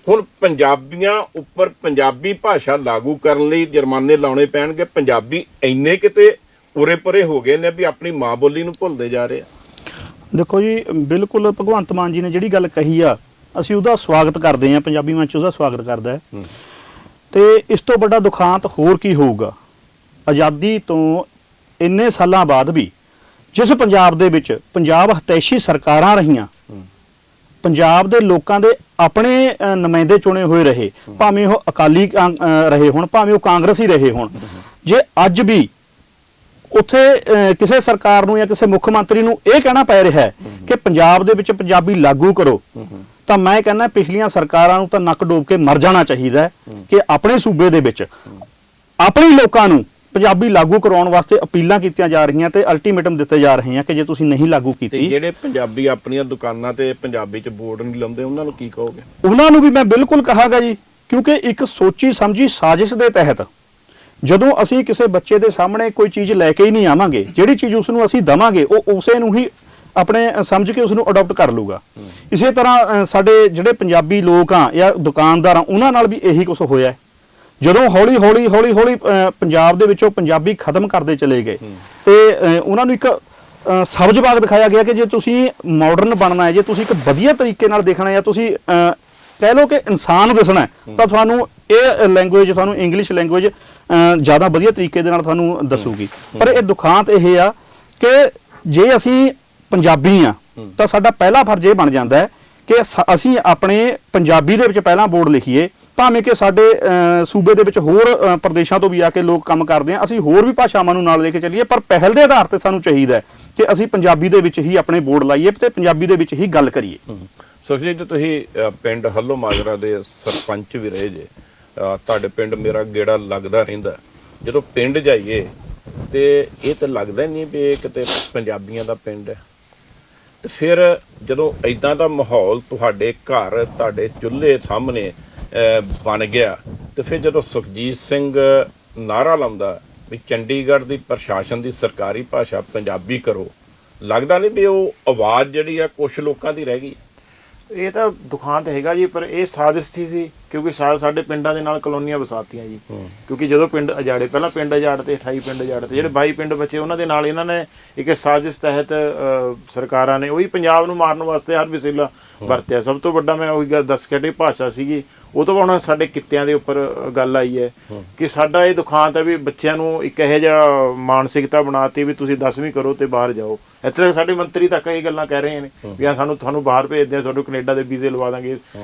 ਹੁਣ ਪੰਜਾਬੀਆਂ ਉੱਪਰ ਪੰਜਾਬੀ ਭਾਸ਼ਾ ਲਾਗੂ ਕਰਨ ਲਈ ਜੁਰਮਾਨੇ ਲਾਉਣੇ ਪੈਣਗੇ। ਪੰਜਾਬੀ ਇੰਨੇ ਕਿਤੇ ਉਰੇ ਪਰੇ ਹੋ ਗਏ ਨੇ ਵੀ ਆਪਣੀ ਮਾਂ ਬੋਲੀ ਨੂੰ ਭੁੱਲਦੇ ਜਾ ਰਹੇ ਆ। ਦੇਖੋ ਜੀ, ਬਿਲਕੁਲ ਭਗਵੰਤ ਮਾਨ ਜੀ ਨੇ ਜਿਹੜੀ ਗੱਲ ਕਹੀ ਆ, ਅਸੀਂ ਉਹਦਾ ਸਵਾਗਤ ਕਰਦੇ ਹਾਂ। ਪੰਜਾਬੀ ਮੰਚ ਉਹਦਾ ਸਵਾਗਤ ਕਰਦਾ ਹੈ। ਤੇ ਇਸ ਤੋਂ ਵੱਡਾ ਦੁਖਾਂਤ ਹੋਰ ਕੀ ਹੋਊਗਾ? ਆਜ਼ਾਦੀ ਤੋਂ ਇੰਨੇ ਸਾਲਾਂ ਬਾਅਦ ਵੀ ਜਿਸ ਪੰਜਾਬ ਦੇ ਵਿੱਚ ਪੰਜਾਬ ਹਤੈਸ਼ੀ ਸਰਕਾਰਾਂ ਰਹੀਆਂ, ਪੰਜਾਬ ਦੇ ਲੋਕਾਂ ਦੇ ਆਪਣੇ ਨੁਮਾਇੰਦੇ ਚੁਣੇ ਹੋਏ ਰਹੇ, ਭਾਵੇਂ ਉਹ ਅਕਾਲੀ ਰਹੇ ਹੋਣ ਭਾਵੇਂ ਉਹ ਕਾਂਗਰਸੀ ਰਹੇ ਹੋਣ, ਜੇ ਅੱਜ ਵੀ ਉੱਥੇ ਕਿਸੇ ਸਰਕਾਰ ਨੂੰ ਜਾਂ ਕਿਸੇ ਮੁੱਖ ਮੰਤਰੀ ਨੂੰ ਇਹ ਕਹਿਣਾ ਪੈ ਰਿਹਾ ਹੈ ਕਿ ਪੰਜਾਬ ਦੇ ਵਿੱਚ ਪੰਜਾਬੀ ਲਾਗੂ ਕਰੋ, ਤਾਂ ਮੈਂ ਕਹਿੰਦਾ ਪਿਛਲੀਆਂ ਸਰਕਾਰਾਂ ਨੂੰ ਤਾਂ ਨੱਕ ਡੋਬ ਕੇ ਮਰ ਜਾਣਾ ਚਾਹੀਦਾ ਹੈ ਕਿ ਆਪਣੇ ਸੂਬੇ ਦੇ ਵਿੱਚ ਆਪਣੇ ਲੋਕਾਂ ਨੂੰ ਪੰਜਾਬੀ ਲਾਗੂ ਕਰਵਾਉਣ ਵਾਸਤੇ ਅਪੀਲਾਂ ਕੀਤੀਆਂ ਜਾ ਰਹੀਆਂ ਤੇ ਅਲਟੀਮੇਟਮ ਦਿੱਤੇ ਜਾ ਰਹੇ ਆ ਕਿ ਜੇ ਤੁਸੀਂ ਨਹੀਂ ਲਾਗੂ ਕੀਤੀ। ਜਿਹੜੇ ਪੰਜਾਬੀ ਆਪਣੀਆਂ ਦੁਕਾਨਾਂ ਤੇ ਪੰਜਾਬੀ 'ਚ ਬੋਰਡ ਨਹੀਂ ਲਾਉਂਦੇ ਉਹਨਾਂ ਨੂੰ ਕੀ ਕਹੋਗੇ? ਉਹਨਾਂ ਨੂੰ ਵੀ ਮੈਂ ਬਿਲਕੁਲ ਕਹਾਂਗਾ ਜੀ, ਕਿਉਂਕਿ ਇੱਕ ਸੋਚੀ ਸਮਝੀ ਸਾਜ਼ਿਸ਼ ਦੇ ਤਹਿਤ ਜਦੋਂ ਅਸੀਂ ਕਿਸੇ ਬੱਚੇ ਦੇ ਸਾਹਮਣੇ ਕੋਈ ਚੀਜ਼ ਲੈ ਕੇ ਹੀ ਨਹੀਂ ਆਵਾਂਗੇ, ਜਿਹੜੀ ਚੀਜ਼ ਉਸ ਨੂੰ ਅਸੀਂ ਦਵਾਂਗੇ ਉਹ ਉਸੇ ਨੂੰ ਹੀ ਆਪਣੇ ਸਮਝ ਕੇ ਉਸ ਨੂੰ ਅਡਾਪਟ ਕਰ ਲੂਗਾ। ਇਸੇ ਤਰ੍ਹਾਂ ਸਾਡੇ ਜਿਹੜੇ ਪੰਜਾਬੀ ਲੋਕ ਆ ਜਾਂ ਦੁਕਾਨਦਾਰ ਆ, ਉਹਨਾਂ ਨਾਲ ਵੀ ਇਹੀ ਕੁਝ ਹੋਇਆ। ਜਦੋਂ ਹੌਲੀ ਹੌਲੀ ਪੰਜਾਬ ਦੇ ਵਿੱਚੋਂ ਪੰਜਾਬੀ ਖਤਮ ਕਰਦੇ ਚਲੇ ਗਏ ਤੇ ਉਹਨਾਂ ਨੂੰ ਇੱਕ ਸਬਜ਼ ਬਾਗ ਦਿਖਾਇਆ ਗਿਆ ਕਿ ਜੇ ਤੁਸੀਂ ਮਾਡਰਨ ਬਣਨਾ ਹੈ, ਜੇ ਤੁਸੀਂ ਇੱਕ ਵਧੀਆ ਤਰੀਕੇ ਨਾਲ ਦੇਖਣਾ ਹੈ, ਤੁਸੀਂ ਕਹਿ ਲਓ ਕਿ ਇਨਸਾਨ ਦਿਸਣਾ, ਤਾਂ ਤੁਹਾਨੂੰ ਇਹ ਲੈਂਗੁਏਜ, ਤੁਹਾਨੂੰ ਇੰਗਲਿਸ਼ ਲੈਂਗੁਏਜ ਜ਼ਿਆਦਾ ਵਧੀਆ ਤਰੀਕੇ ਦੇ ਨਾਲ ਤੁਹਾਨੂੰ ਦੱਸੂਗੀ। ਪਰ ਇਹ ਦੁਖਾਂਤ ਇਹ ਆ ਕਿ ਜੇ ਅਸੀਂ ਪੰਜਾਬੀ ਆ ਤਾਂ ਸਾਡਾ ਪਹਿਲਾ ਫਰਜ਼ ਇਹ ਬਣ ਜਾਂਦਾ ਹੈ ਕਿ ਅਸੀਂ ਆਪਣੇ ਪੰਜਾਬੀ ਦੇ ਵਿੱਚ ਪਹਿਲਾਂ ਬੋਰਡ ਲਿਖੀਏ, ਭਾਵੇਂ ਕਿ ਸਾਡੇ ਸੂਬੇ ਦੇ ਵਿੱਚ ਹੋਰ ਪ੍ਰਦੇਸ਼ਾਂ ਤੋਂ ਵੀ ਆ ਕੇ ਲੋਕ ਕੰਮ ਕਰਦੇ ਆ, ਅਸੀਂ ਹੋਰ ਵੀ ਭਾਸ਼ਾਵਾਂ ਨੂੰ ਨਾਲ ਲੈ ਕੇ ਚੱਲੀਏ, ਪਰ ਪਹਿਲ ਦੇ ਆਧਾਰ ਤੇ ਸਾਨੂੰ ਚਾਹੀਦਾ ਹੈ ਕਿ ਅਸੀਂ ਪੰਜਾਬੀ ਦੇ ਵਿੱਚ ਹੀ ਆਪਣੇ ਬੋਰਡ ਲਾਈਏ ਤੇ ਪੰਜਾਬੀ ਦੇ ਵਿੱਚ ਹੀ ਗੱਲ ਕਰੀਏ। ਸੁਖਜੀਤ ਜੀ, ਤੁਸੀਂ ਪਿੰਡ ਹੱਲੋ ਮਾਜਰਾ ਦੇ ਸਰਪੰਚ ਵੀ ਰਹੇ ਜੇ, ਤੁਹਾਡੇ ਪਿੰਡ ਮੇਰਾ ਗੇੜਾ ਲੱਗਦਾ ਰਹਿੰਦਾ। ਜਦੋਂ ਪਿੰਡ ਜਾਈਏ ਤੇ ਇਹ ਤਾਂ ਲੱਗਦਾ ਨਹੀਂ ਵੀ ਇਹ ਕਿਤੇ ਪੰਜਾਬੀਆਂ ਦਾ ਪਿੰਡ ਹੈ। ਤੇ ਫਿਰ ਜਦੋਂ ਇਦਾਂ ਦਾ ਮਾਹੌਲ ਤੁਹਾਡੇ ਘਰ, ਤੁਹਾਡੇ ਚੁੱਲ੍ਹੇ ਸਾਹਮਣੇ ਬਣ ਗਿਆ, ਤੇ ਫਿਰ ਜਦੋਂ ਸੁਖਜੀਤ ਸਿੰਘ ਨਾਅਰਾ ਲਾਉਂਦਾ ਵੀ ਚੰਡੀਗੜ੍ਹ ਦੀ ਪ੍ਰਸ਼ਾਸਨ ਦੀ ਸਰਕਾਰੀ ਭਾਸ਼ਾ ਪੰਜਾਬੀ ਕਰੋ, ਲੱਗਦਾ ਨਹੀਂ ਵੀ ਉਹ ਆਵਾਜ਼ ਜਿਹੜੀ ਆ ਕੁਛ ਲੋਕਾਂ ਦੀ ਰਹਿ ਗਈ? ਇਹ ਤਾਂ ਦੁਖਾਂਤ ਹੈਗਾ ਜੀ, ਪਰ ਇਹ ਸਾਜ਼ਿਸ਼ ਸੀ ਕਿਉਂਕਿ ਸਾਡੇ ਪਿੰਡਾਂ ਦੇ ਨਾਲ ਕਲੋਨੀਆਂ ਵਸਾਤੀਆਂ ਜੀ। ਕਿਉਂਕਿ ਜਦੋਂ ਪਿੰਡ ਅਜਾੜੇ, ਪਹਿਲਾਂ ਪਿੰਡ ਅਜਾੜ ਤੇ 28 ਪਿੰਡ ਅਜਾੜ ਤੇ ਜਿਹੜੇ 22 ਪਿੰਡ ਬਚੇ, ਉਹਨਾਂ ਦੇ ਨਾਲ ਇਹਨਾਂ ਨੇ ਇੱਕ ਸਾਜ਼ਿਸ਼ ਤਹਿਤ ਸਰਕਾਰਾਂ ਨੇ ਉਹੀ ਪੰਜਾਬ ਨੂੰ ਮਾਰਨ ਵਾਸਤੇ ਹਰ ਵਸੀਲਾ ਵਰਤਿਆ। ਸਭ ਤੋਂ ਵੱਡਾ ਮੈਂ ਉਹੀ ਗੱਲ ਦੱਸ ਕੇ ਭਾਸ਼ਾ ਸੀਗੀ, ਉਹ ਤੋਂ ਹੁਣ ਸਾਡੇ ਕਿੱਤਿਆਂ ਦੇ ਉੱਪਰ ਗੱਲ ਆਈ ਹੈ ਕਿ ਸਾਡਾ ਇਹ ਦੁਖਾਂਤ ਹੈ ਵੀ ਬੱਚਿਆਂ ਨੂੰ ਇੱਕ ਇਹੋ ਜਿਹਾ ਮਾਨਸਿਕਤਾ ਬਣਾਤੀ ਵੀ ਤੁਸੀਂ 10ਵੀਂ ਕਰੋ ਤੇ ਬਾਹਰ ਜਾਓ। ਇੱਥੇ ਤੱਕ ਸਾਡੇ ਮੰਤਰੀ ਤੱਕ ਇਹ ਗੱਲਾਂ ਕਹਿ ਰਹੇ ਨੇ ਵੀ ਆ ਤੁਹਾਨੂੰ ਬਾਹਰ ਭੇਜਦੇ ਆ, ਤੁਹਾਨੂੰ ਕੈਨੇਡਾ ਦੇ ਵੀਜ਼ੇ ਲਵਾ ਦਾਂਗੇ।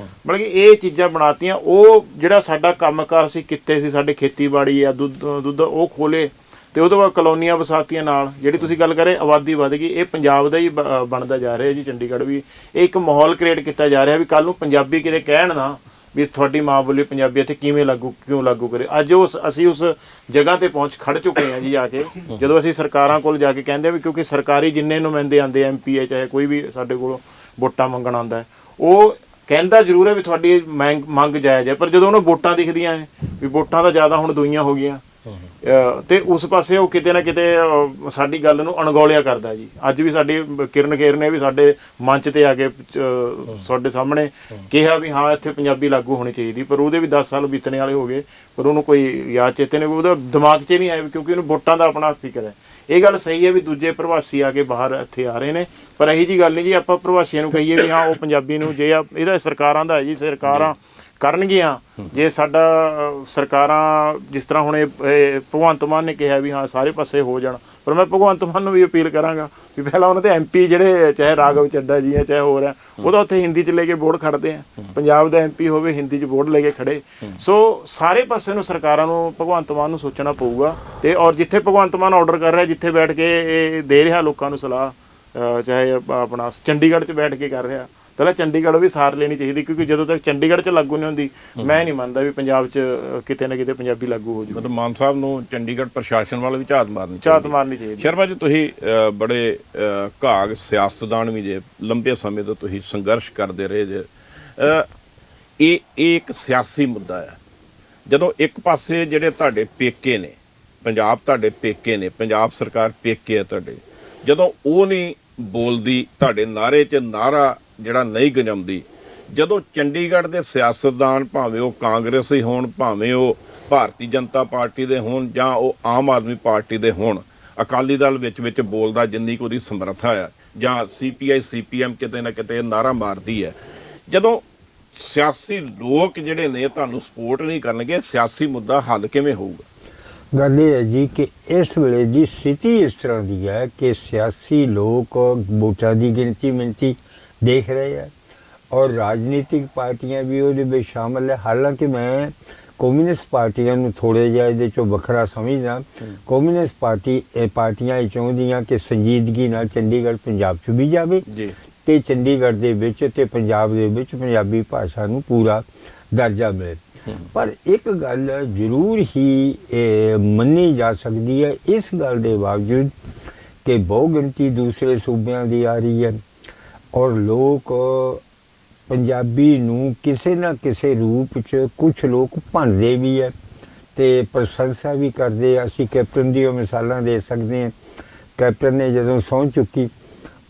ਮਤਲਬ ਕਿ ਇਹ ਚੀਜ਼ਾਂ ਬਣਾਤੀਆਂ। ਉਹ ਜਿਹੜਾ ਸਾਡਾ ਕੰਮਕਾਰ ਸੀ, ਕਿੱਤੇ ਸੀ ਸਾਡੇ, ਖੇਤੀਬਾੜੀ ਆ, ਦੁੱਧ ਉਹ ਖੋਲੇ, ਤੇ ਉਹ ਤੋਂ ਬਾਅਦ ਕਲੋਨੀਆਂ ਵਸਾਤੀਆਂ ਨਾਲ। ਜਿਹੜੀ ਤੁਸੀਂ ਗੱਲ ਕਰੇ ਆਬਾਦੀ ਵੱਧ ਗਈ, ਇਹ ਪੰਜਾਬ ਦਾ ਹੀ ਬਣਦਾ ਜਾ ਰਿਹਾ ਜੀ। ਚੰਡੀਗੜ੍ਹ ਵੀ ਇਹ ਇੱਕ ਮਾਹੌਲ ਕ੍ਰੀਏਟ ਕੀਤਾ ਜਾ ਰਿਹਾ ਵੀ ਕੱਲ ਨੂੰ ਪੰਜਾਬੀ ਕਿਤੇ ਕਹਿਣ ਨਾ ਵੀ ਤੁਹਾਡੀ ਮਾਂ ਬੋਲੀ ਪੰਜਾਬੀ ਇੱਥੇ ਕਿਵੇਂ ਕਿਉਂ ਲਾਗੂ ਕਰੇ। ਅੱਜ ਅਸੀਂ ਉਸ ਜਗ੍ਹਾ ਤੇ ਖੜ ਚੁੱਕੇ ਹਾਂ ਜੀ। ਜਾ ਕੇ ਜਦੋਂ ਅਸੀਂ ਸਰਕਾਰਾਂ ਕੋਲ ਜਾ ਕੇ ਕਹਿੰਦੇ ਵੀ, ਕਿਉਂਕਿ ਸਰਕਾਰੀ ਜਿੰਨੇ ਨੁਮਾਇੰਦੇ ਆਉਂਦੇ, MP ਹੈ ਚਾਹੇ ਕੋਈ ਵੀ ਸਾਡੇ ਕੋਲ ਵੋਟਾਂ ਮੰਗਣ ਆਉਂਦਾ ਹੈ, ਉਹ ਕਹਿੰਦਾ ਜ਼ਰੂਰ ਹੈ ਵੀ ਤੁਹਾਡੀ ਮੰਗ ਜਾਇਜ਼ ਹੈ, ਪਰ ਜਦੋਂ ਉਹਨੂੰ ਵੋਟਾਂ ਦਿਖਦੀਆਂ ਹੈ ਵੀ ਵੋਟਾਂ ਤਾਂ ਜ਼ਿਆਦਾ ਹੁਣ ਦੂਈਆਂ ਹੋ ਗਈਆਂ, ਤੇ ਉਸ ਪਾਸੇ ਉਹ ਕਿਤੇ ਨਾ ਕਿਤੇ ਸਾਡੀ ਗੱਲ ਨੂੰ ਅਣਗੌਲਿਆ ਕਰਦਾ ਜੀ। ਅੱਜ ਵੀ ਸਾਡੀ ਕਿਰਨ ਖੇਰ ਨੇ ਵੀ ਸਾਡੇ ਮੰਚ ਤੇ ਆ ਕੇ ਤੁਹਾਡੇ ਸਾਹਮਣੇ ਕਿਹਾ ਵੀ ਹਾਂ ਇੱਥੇ ਪੰਜਾਬੀ ਲਾਗੂ ਹੋਣੀ ਚਾਹੀਦੀ, ਪਰ ਉਹਦੇ ਵੀ 10 ਸਾਲ ਬੀਤਣੇ ਵਾਲੇ ਹੋ ਗਏ, ਪਰ ਉਹਨੂੰ ਕੋਈ ਯਾਦ ਚੇਤੇ ਨਹੀਂ, ਉਹਦਾ ਦਿਮਾਗ 'ਚ ਨਹੀਂ ਆਇਆ, ਕਿਉਂਕਿ ਉਹਨੂੰ ਵੋਟਾਂ ਦਾ ਆਪਣਾ ਫਿਕਰ ਹੈ। ਇਹ ਗੱਲ ਸਹੀ ਹੈ ਵੀ ਦੂਜੇ ਪ੍ਰਵਾਸੀ ਆ ਕੇ ਬਾਹਰ ਇੱਥੇ ਆ ਰਹੇ ਨੇ, ਪਰ ਇਹੀ ਜੀ ਗੱਲ ਨਹੀਂ ਜੀ ਆਪਾਂ ਪ੍ਰਵਾਸੀਆਂ ਨੂੰ ਕਹੀਏ ਵੀ ਹਾਂ ਉਹ ਪੰਜਾਬੀ ਨੂੰ, ਜੇ ਇਹਦਾ ਸਰਕਾਰਾਂ ਦਾ ਹੈ ਜੀ, ਸਰਕਾਰਾਂ ਕਰਨਗੀਆਂ। ਜੇ ਸਾਡਾ ਸਰਕਾਰਾਂ ਜਿਸ ਤਰ੍ਹਾਂ ਹੁਣ ਇਹ ਭਗਵੰਤ ਮਾਨ ਨੇ ਕਿਹਾ ਵੀ ਹਾਂ ਸਾਰੇ ਪਾਸੇ ਹੋ ਜਾਣ, ਪਰ ਮੈਂ ਭਗਵੰਤ ਮਾਨ ਨੂੰ ਵੀ ਅਪੀਲ ਕਰਾਂਗਾ ਵੀ ਪਹਿਲਾਂ ਉਹਨਾਂ ਦੇ MP ਜਿਹੜੇ ਚਾਹੇ ਰਾਘਵ ਚੱਡਾ ਜੀ ਹੈ ਚਾਹੇ ਹੋਰ ਹੈ, ਉਹਦਾ ਉੱਥੇ ਹਿੰਦੀ 'ਚ ਲੈ ਕੇ ਬੋਰਡ ਖੜਦੇ ਆ। ਪੰਜਾਬ ਦਾ MP ਹੋਵੇ ਹਿੰਦੀ 'ਚ ਬੋਰਡ ਲੈ ਕੇ ਖੜੇ। ਸੋ ਸਾਰੇ ਪਾਸੇ ਨੂੰ ਸਰਕਾਰਾਂ ਨੂੰ ਭਗਵੰਤ ਮਾਨ ਨੂੰ ਸੋਚਣਾ ਪਊਗਾ। ਤੇ ਔਰ ਜਿੱਥੇ ਭਗਵੰਤ ਮਾਨ ਆਰਡਰ ਕਰ ਰਿਹਾ, ਜਿੱਥੇ ਬੈਠ ਕੇ ਇਹ ਦੇ ਰਿਹਾ ਲੋਕਾਂ ਨੂੰ ਸਲਾਹ, ਚਾਹੇ ਆਪਣਾ ਚੰਡੀਗੜ੍ਹ 'ਚ ਬੈਠ ਕੇ ਕਰ ਰਿਹਾ, ਪਹਿਲਾਂ ਚੰਡੀਗੜ੍ਹ ਵੀ ਸਾਰ ਲੈਣੀ ਚਾਹੀਦੀ, ਕਿਉਂਕਿ ਜਦੋਂ ਤੱਕ ਚੰਡੀਗੜ੍ਹ 'ਚ ਲਾਗੂ ਨਹੀਂ ਹੁੰਦੀ, ਮੈਂ ਨਹੀਂ ਮੰਨਦਾ ਵੀ ਪੰਜਾਬ 'ਚ ਕਿਤੇ ਨਾ ਕਿਤੇ ਪੰਜਾਬੀ ਲਾਗੂ ਹੋ ਜਾਊ। ਮਤਲਬ ਮਾਨ ਸਾਹਿਬ ਨੂੰ ਚੰਡੀਗੜ੍ਹ ਪ੍ਰਸ਼ਾਸਨ ਵੱਲ ਵੀ ਝਾਤ ਮਾਰਨੀ ਚਾਹੀਦੀ। ਸ਼ਰਮਾ ਜੀ, ਤੁਸੀਂ ਬੜੇ ਘਾਗ ਸਿਆਸਤਦਾਨ ਵੀ ਜੇ, ਲੰਬੇ ਸਮੇਂ ਤੋਂ ਤੁਸੀਂ ਸੰਘਰਸ਼ ਕਰਦੇ ਰਹੇ ਜੇ। ਇਹ ਇੱਕ ਸਿਆਸੀ ਮੁੱਦਾ ਹੈ। ਜਦੋਂ ਇੱਕ ਪਾਸੇ ਜਿਹੜੇ ਤੁਹਾਡੇ ਪੇਕੇ ਨੇ, ਪੰਜਾਬ ਤੁਹਾਡੇ ਪੇਕੇ ਨੇ, ਪੰਜਾਬ ਸਰਕਾਰ ਪੇਕੇ ਹੈ ਤੁਹਾਡੇ, ਜਦੋਂ ਉਹ ਨਹੀਂ ਬੋਲਦੀ, ਤੁਹਾਡੇ ਨਾਅਰੇ 'ਚ ਨਾਅਰਾ ਜਿਹੜਾ ਨਹੀਂ ਗੰਜਾਉਂਦੀ, ਜਦੋਂ ਚੰਡੀਗੜ੍ਹ ਦੇ ਸਿਆਸਤਦਾਨ ਭਾਵੇਂ ਉਹ ਕਾਂਗਰਸੀ ਹੋਣ, ਭਾਵੇਂ ਉਹ ਭਾਰਤੀ ਜਨਤਾ ਪਾਰਟੀ ਦੇ ਹੋਣ, ਜਾਂ ਉਹ ਆਮ ਆਦਮੀ ਪਾਰਟੀ ਦੇ ਹੋਣ, ਅਕਾਲੀ ਦਲ ਵਿੱਚ ਬੋਲਦਾ ਜਿੰਨੀ ਕੁ ਉਹਦੀ ਸਮਰੱਥਾ ਆ, ਜਾਂ CPI CPM ਕਿਤੇ ਨਾ ਕਿਤੇ ਨਾਅਰਾ ਮਾਰਦੀ ਹੈ, ਜਦੋਂ ਸਿਆਸੀ ਲੋਕ ਜਿਹੜੇ ਨੇ ਤੁਹਾਨੂੰ ਸਪੋਰਟ ਨਹੀਂ ਕਰਨਗੇ, ਸਿਆਸੀ ਮੁੱਦਾ ਹੱਲ ਕਿਵੇਂ ਹੋਊਗਾ? ਗੱਲ ਇਹ ਹੈ ਜੀ ਕਿ ਇਸ ਵੇਲੇ ਦੀ ਸਥਿਤੀ ਇਸ ਤਰ੍ਹਾਂ ਦੀ ਹੈ ਕਿ ਸਿਆਸੀ ਲੋਕ ਵੋਟਾਂ ਦੀ ਗਿਣਤੀ ਦੇਖ ਰਹੇ ਹੈ, ਔਰ ਰਾਜਨੀਤਿਕ ਪਾਰਟੀਆਂ ਵੀ ਉਹਦੇ ਵਿੱਚ ਸ਼ਾਮਲ ਹੈ। ਹਾਲਾਂਕਿ ਮੈਂ ਕਮਿਊਨਿਸਟ ਪਾਰਟੀਆਂ ਨੂੰ ਥੋੜ੍ਹੇ ਜਿਹਾ ਇਹਦੇ 'ਚੋਂ ਵੱਖਰਾ ਸਮਝਦਾ। ਕਮਿਊਨਿਸਟ ਪਾਰਟੀਆਂ ਇਹ ਚਾਹੁੰਦੀਆਂ ਕਿ ਸੰਜੀਦਗੀ ਨਾਲ ਚੰਡੀਗੜ੍ਹ ਪੰਜਾਬ 'ਚ ਵੀ ਜਾਵੇ, ਤੇ ਚੰਡੀਗੜ੍ਹ ਦੇ ਵਿੱਚ ਤੇ ਪੰਜਾਬ ਦੇ ਵਿੱਚ ਪੰਜਾਬੀ ਭਾਸ਼ਾ ਨੂੰ ਪੂਰਾ ਦਰਜਾ ਮਿਲੇ। ਪਰ ਇੱਕ ਗੱਲ ਜ਼ਰੂਰ ਹੀ ਮੰਨੀ ਜਾ ਸਕਦੀ ਹੈ, ਇਸ ਗੱਲ ਦੇ ਬਾਵਜੂਦ ਕਿ ਬਹੁ ਗਿਣਤੀ ਦੂਸਰੇ ਸੂਬਿਆਂ ਦੀ ਆ ਰਹੀ ਹੈ, ਔਰ ਲੋਕ ਪੰਜਾਬੀ ਨੂੰ ਕਿਸੇ ਨਾ ਕਿਸੇ ਰੂਪ 'ਚ ਕੁਝ ਲੋਕ ਭੰਡਦੇ ਵੀ ਹੈ ਤੇ ਪ੍ਰਸ਼ੰਸਾ ਵੀ ਕਰਦੇ ਆ। ਅਸੀਂ ਕੈਪਟਨ ਦੀ ਉਹ ਮਿਸਾਲਾਂ ਦੇ ਸਕਦੇ ਹਾਂ। ਕੈਪਟਨ ਨੇ ਜਦੋਂ ਸਹੁੰ ਚੁੱਕੀ,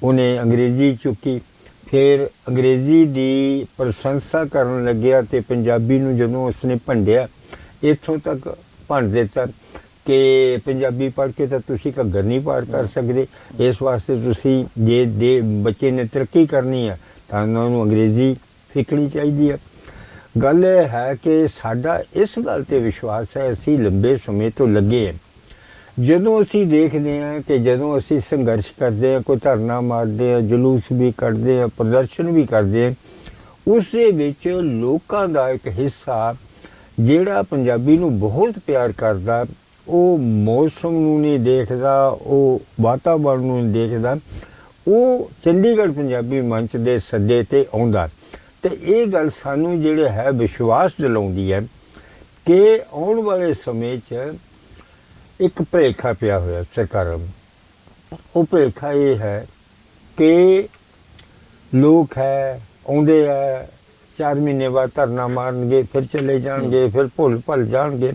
ਉਹਨੇ ਅੰਗਰੇਜ਼ੀ ਚੁੱਕੀ, ਫਿਰ ਅੰਗਰੇਜ਼ੀ ਦੀ ਪ੍ਰਸ਼ੰਸਾ ਕਰਨ ਲੱਗਿਆ ਤੇ ਪੰਜਾਬੀ ਨੂੰ ਜਦੋਂ ਉਸਨੇ ਭੰਡਿਆ, ਇੱਥੋਂ ਤੱਕ ਭੰਡ ਦਿੱਤਾ ਕਿ ਪੰਜਾਬੀ ਪੜ੍ਹ ਕੇ ਤਾਂ ਤੁਸੀਂ ਘੱਗਰ ਨਹੀਂ ਪਾਰ ਕਰ ਸਕਦੇ। ਇਸ ਵਾਸਤੇ ਤੁਸੀਂ ਜੇ ਬੱਚੇ ਨੇ ਤਰੱਕੀ ਕਰਨੀ ਹੈ ਤਾਂ ਉਹਨਾਂ ਨੂੰ ਅੰਗਰੇਜ਼ੀ ਸਿੱਖਣੀ ਚਾਹੀਦੀ ਹੈ। ਗੱਲ ਇਹ ਹੈ ਕਿ ਸਾਡਾ ਇਸ ਗੱਲ 'ਤੇ ਵਿਸ਼ਵਾਸ ਹੈ, ਅਸੀਂ ਲੰਬੇ ਸਮੇਂ ਤੋਂ ਲੱਗੇ ਹਾਂ। ਜਦੋਂ ਅਸੀਂ ਦੇਖਦੇ ਹਾਂ ਕਿ ਜਦੋਂ ਅਸੀਂ ਸੰਘਰਸ਼ ਕਰਦੇ ਹਾਂ, ਕੋਈ ਧਰਨਾ ਮਾਰਦੇ ਹਾਂ, ਜਲੂਸ ਵੀ ਕੱਢਦੇ ਹਾਂ, ਪ੍ਰਦਰਸ਼ਨ ਵੀ ਕਰਦੇ ਹਾਂ, ਉਸ ਦੇ ਵਿੱਚ ਲੋਕਾਂ ਦਾ ਇੱਕ ਹਿੱਸਾ ਜਿਹੜਾ ਪੰਜਾਬੀ ਨੂੰ ਬਹੁਤ ਪਿਆਰ ਕਰਦਾ, ਉਹ ਮੌਸਮ ਨੂੰ ਨਹੀਂ ਦੇਖਦਾ, ਉਹ ਵਾਤਾਵਰਣ ਨੂੰ ਨਹੀਂ ਦੇਖਦਾ, ਉਹ ਚੰਡੀਗੜ੍ਹ ਪੰਜਾਬੀ ਮੰਚ ਦੇ ਸੱਦੇ 'ਤੇ ਆਉਂਦਾ। ਅਤੇ ਇਹ ਗੱਲ ਸਾਨੂੰ ਜਿਹੜੇ ਹੈ ਵਿਸ਼ਵਾਸ ਦਿਲਾਉਂਦੀ ਹੈ ਕਿ ਆਉਣ ਵਾਲੇ ਸਮੇਂ 'ਚ ਇੱਕ ਭੁਲੇਖਾ ਪਿਆ ਹੋਇਆ ਸਰਕਾਰਾਂ ਨੂੰ। ਉਹ ਭੁਲੇਖਾ ਇਹ ਹੈ ਕਿ ਲੋਕ ਆਉਂਦੇ ਹੈ, 4 ਮਹੀਨੇ ਬਾਅਦ ਧਰਨਾ ਮਾਰਨਗੇ, ਫਿਰ ਚਲੇ ਜਾਣਗੇ, ਫਿਰ ਭੁੱਲ ਜਾਣਗੇ।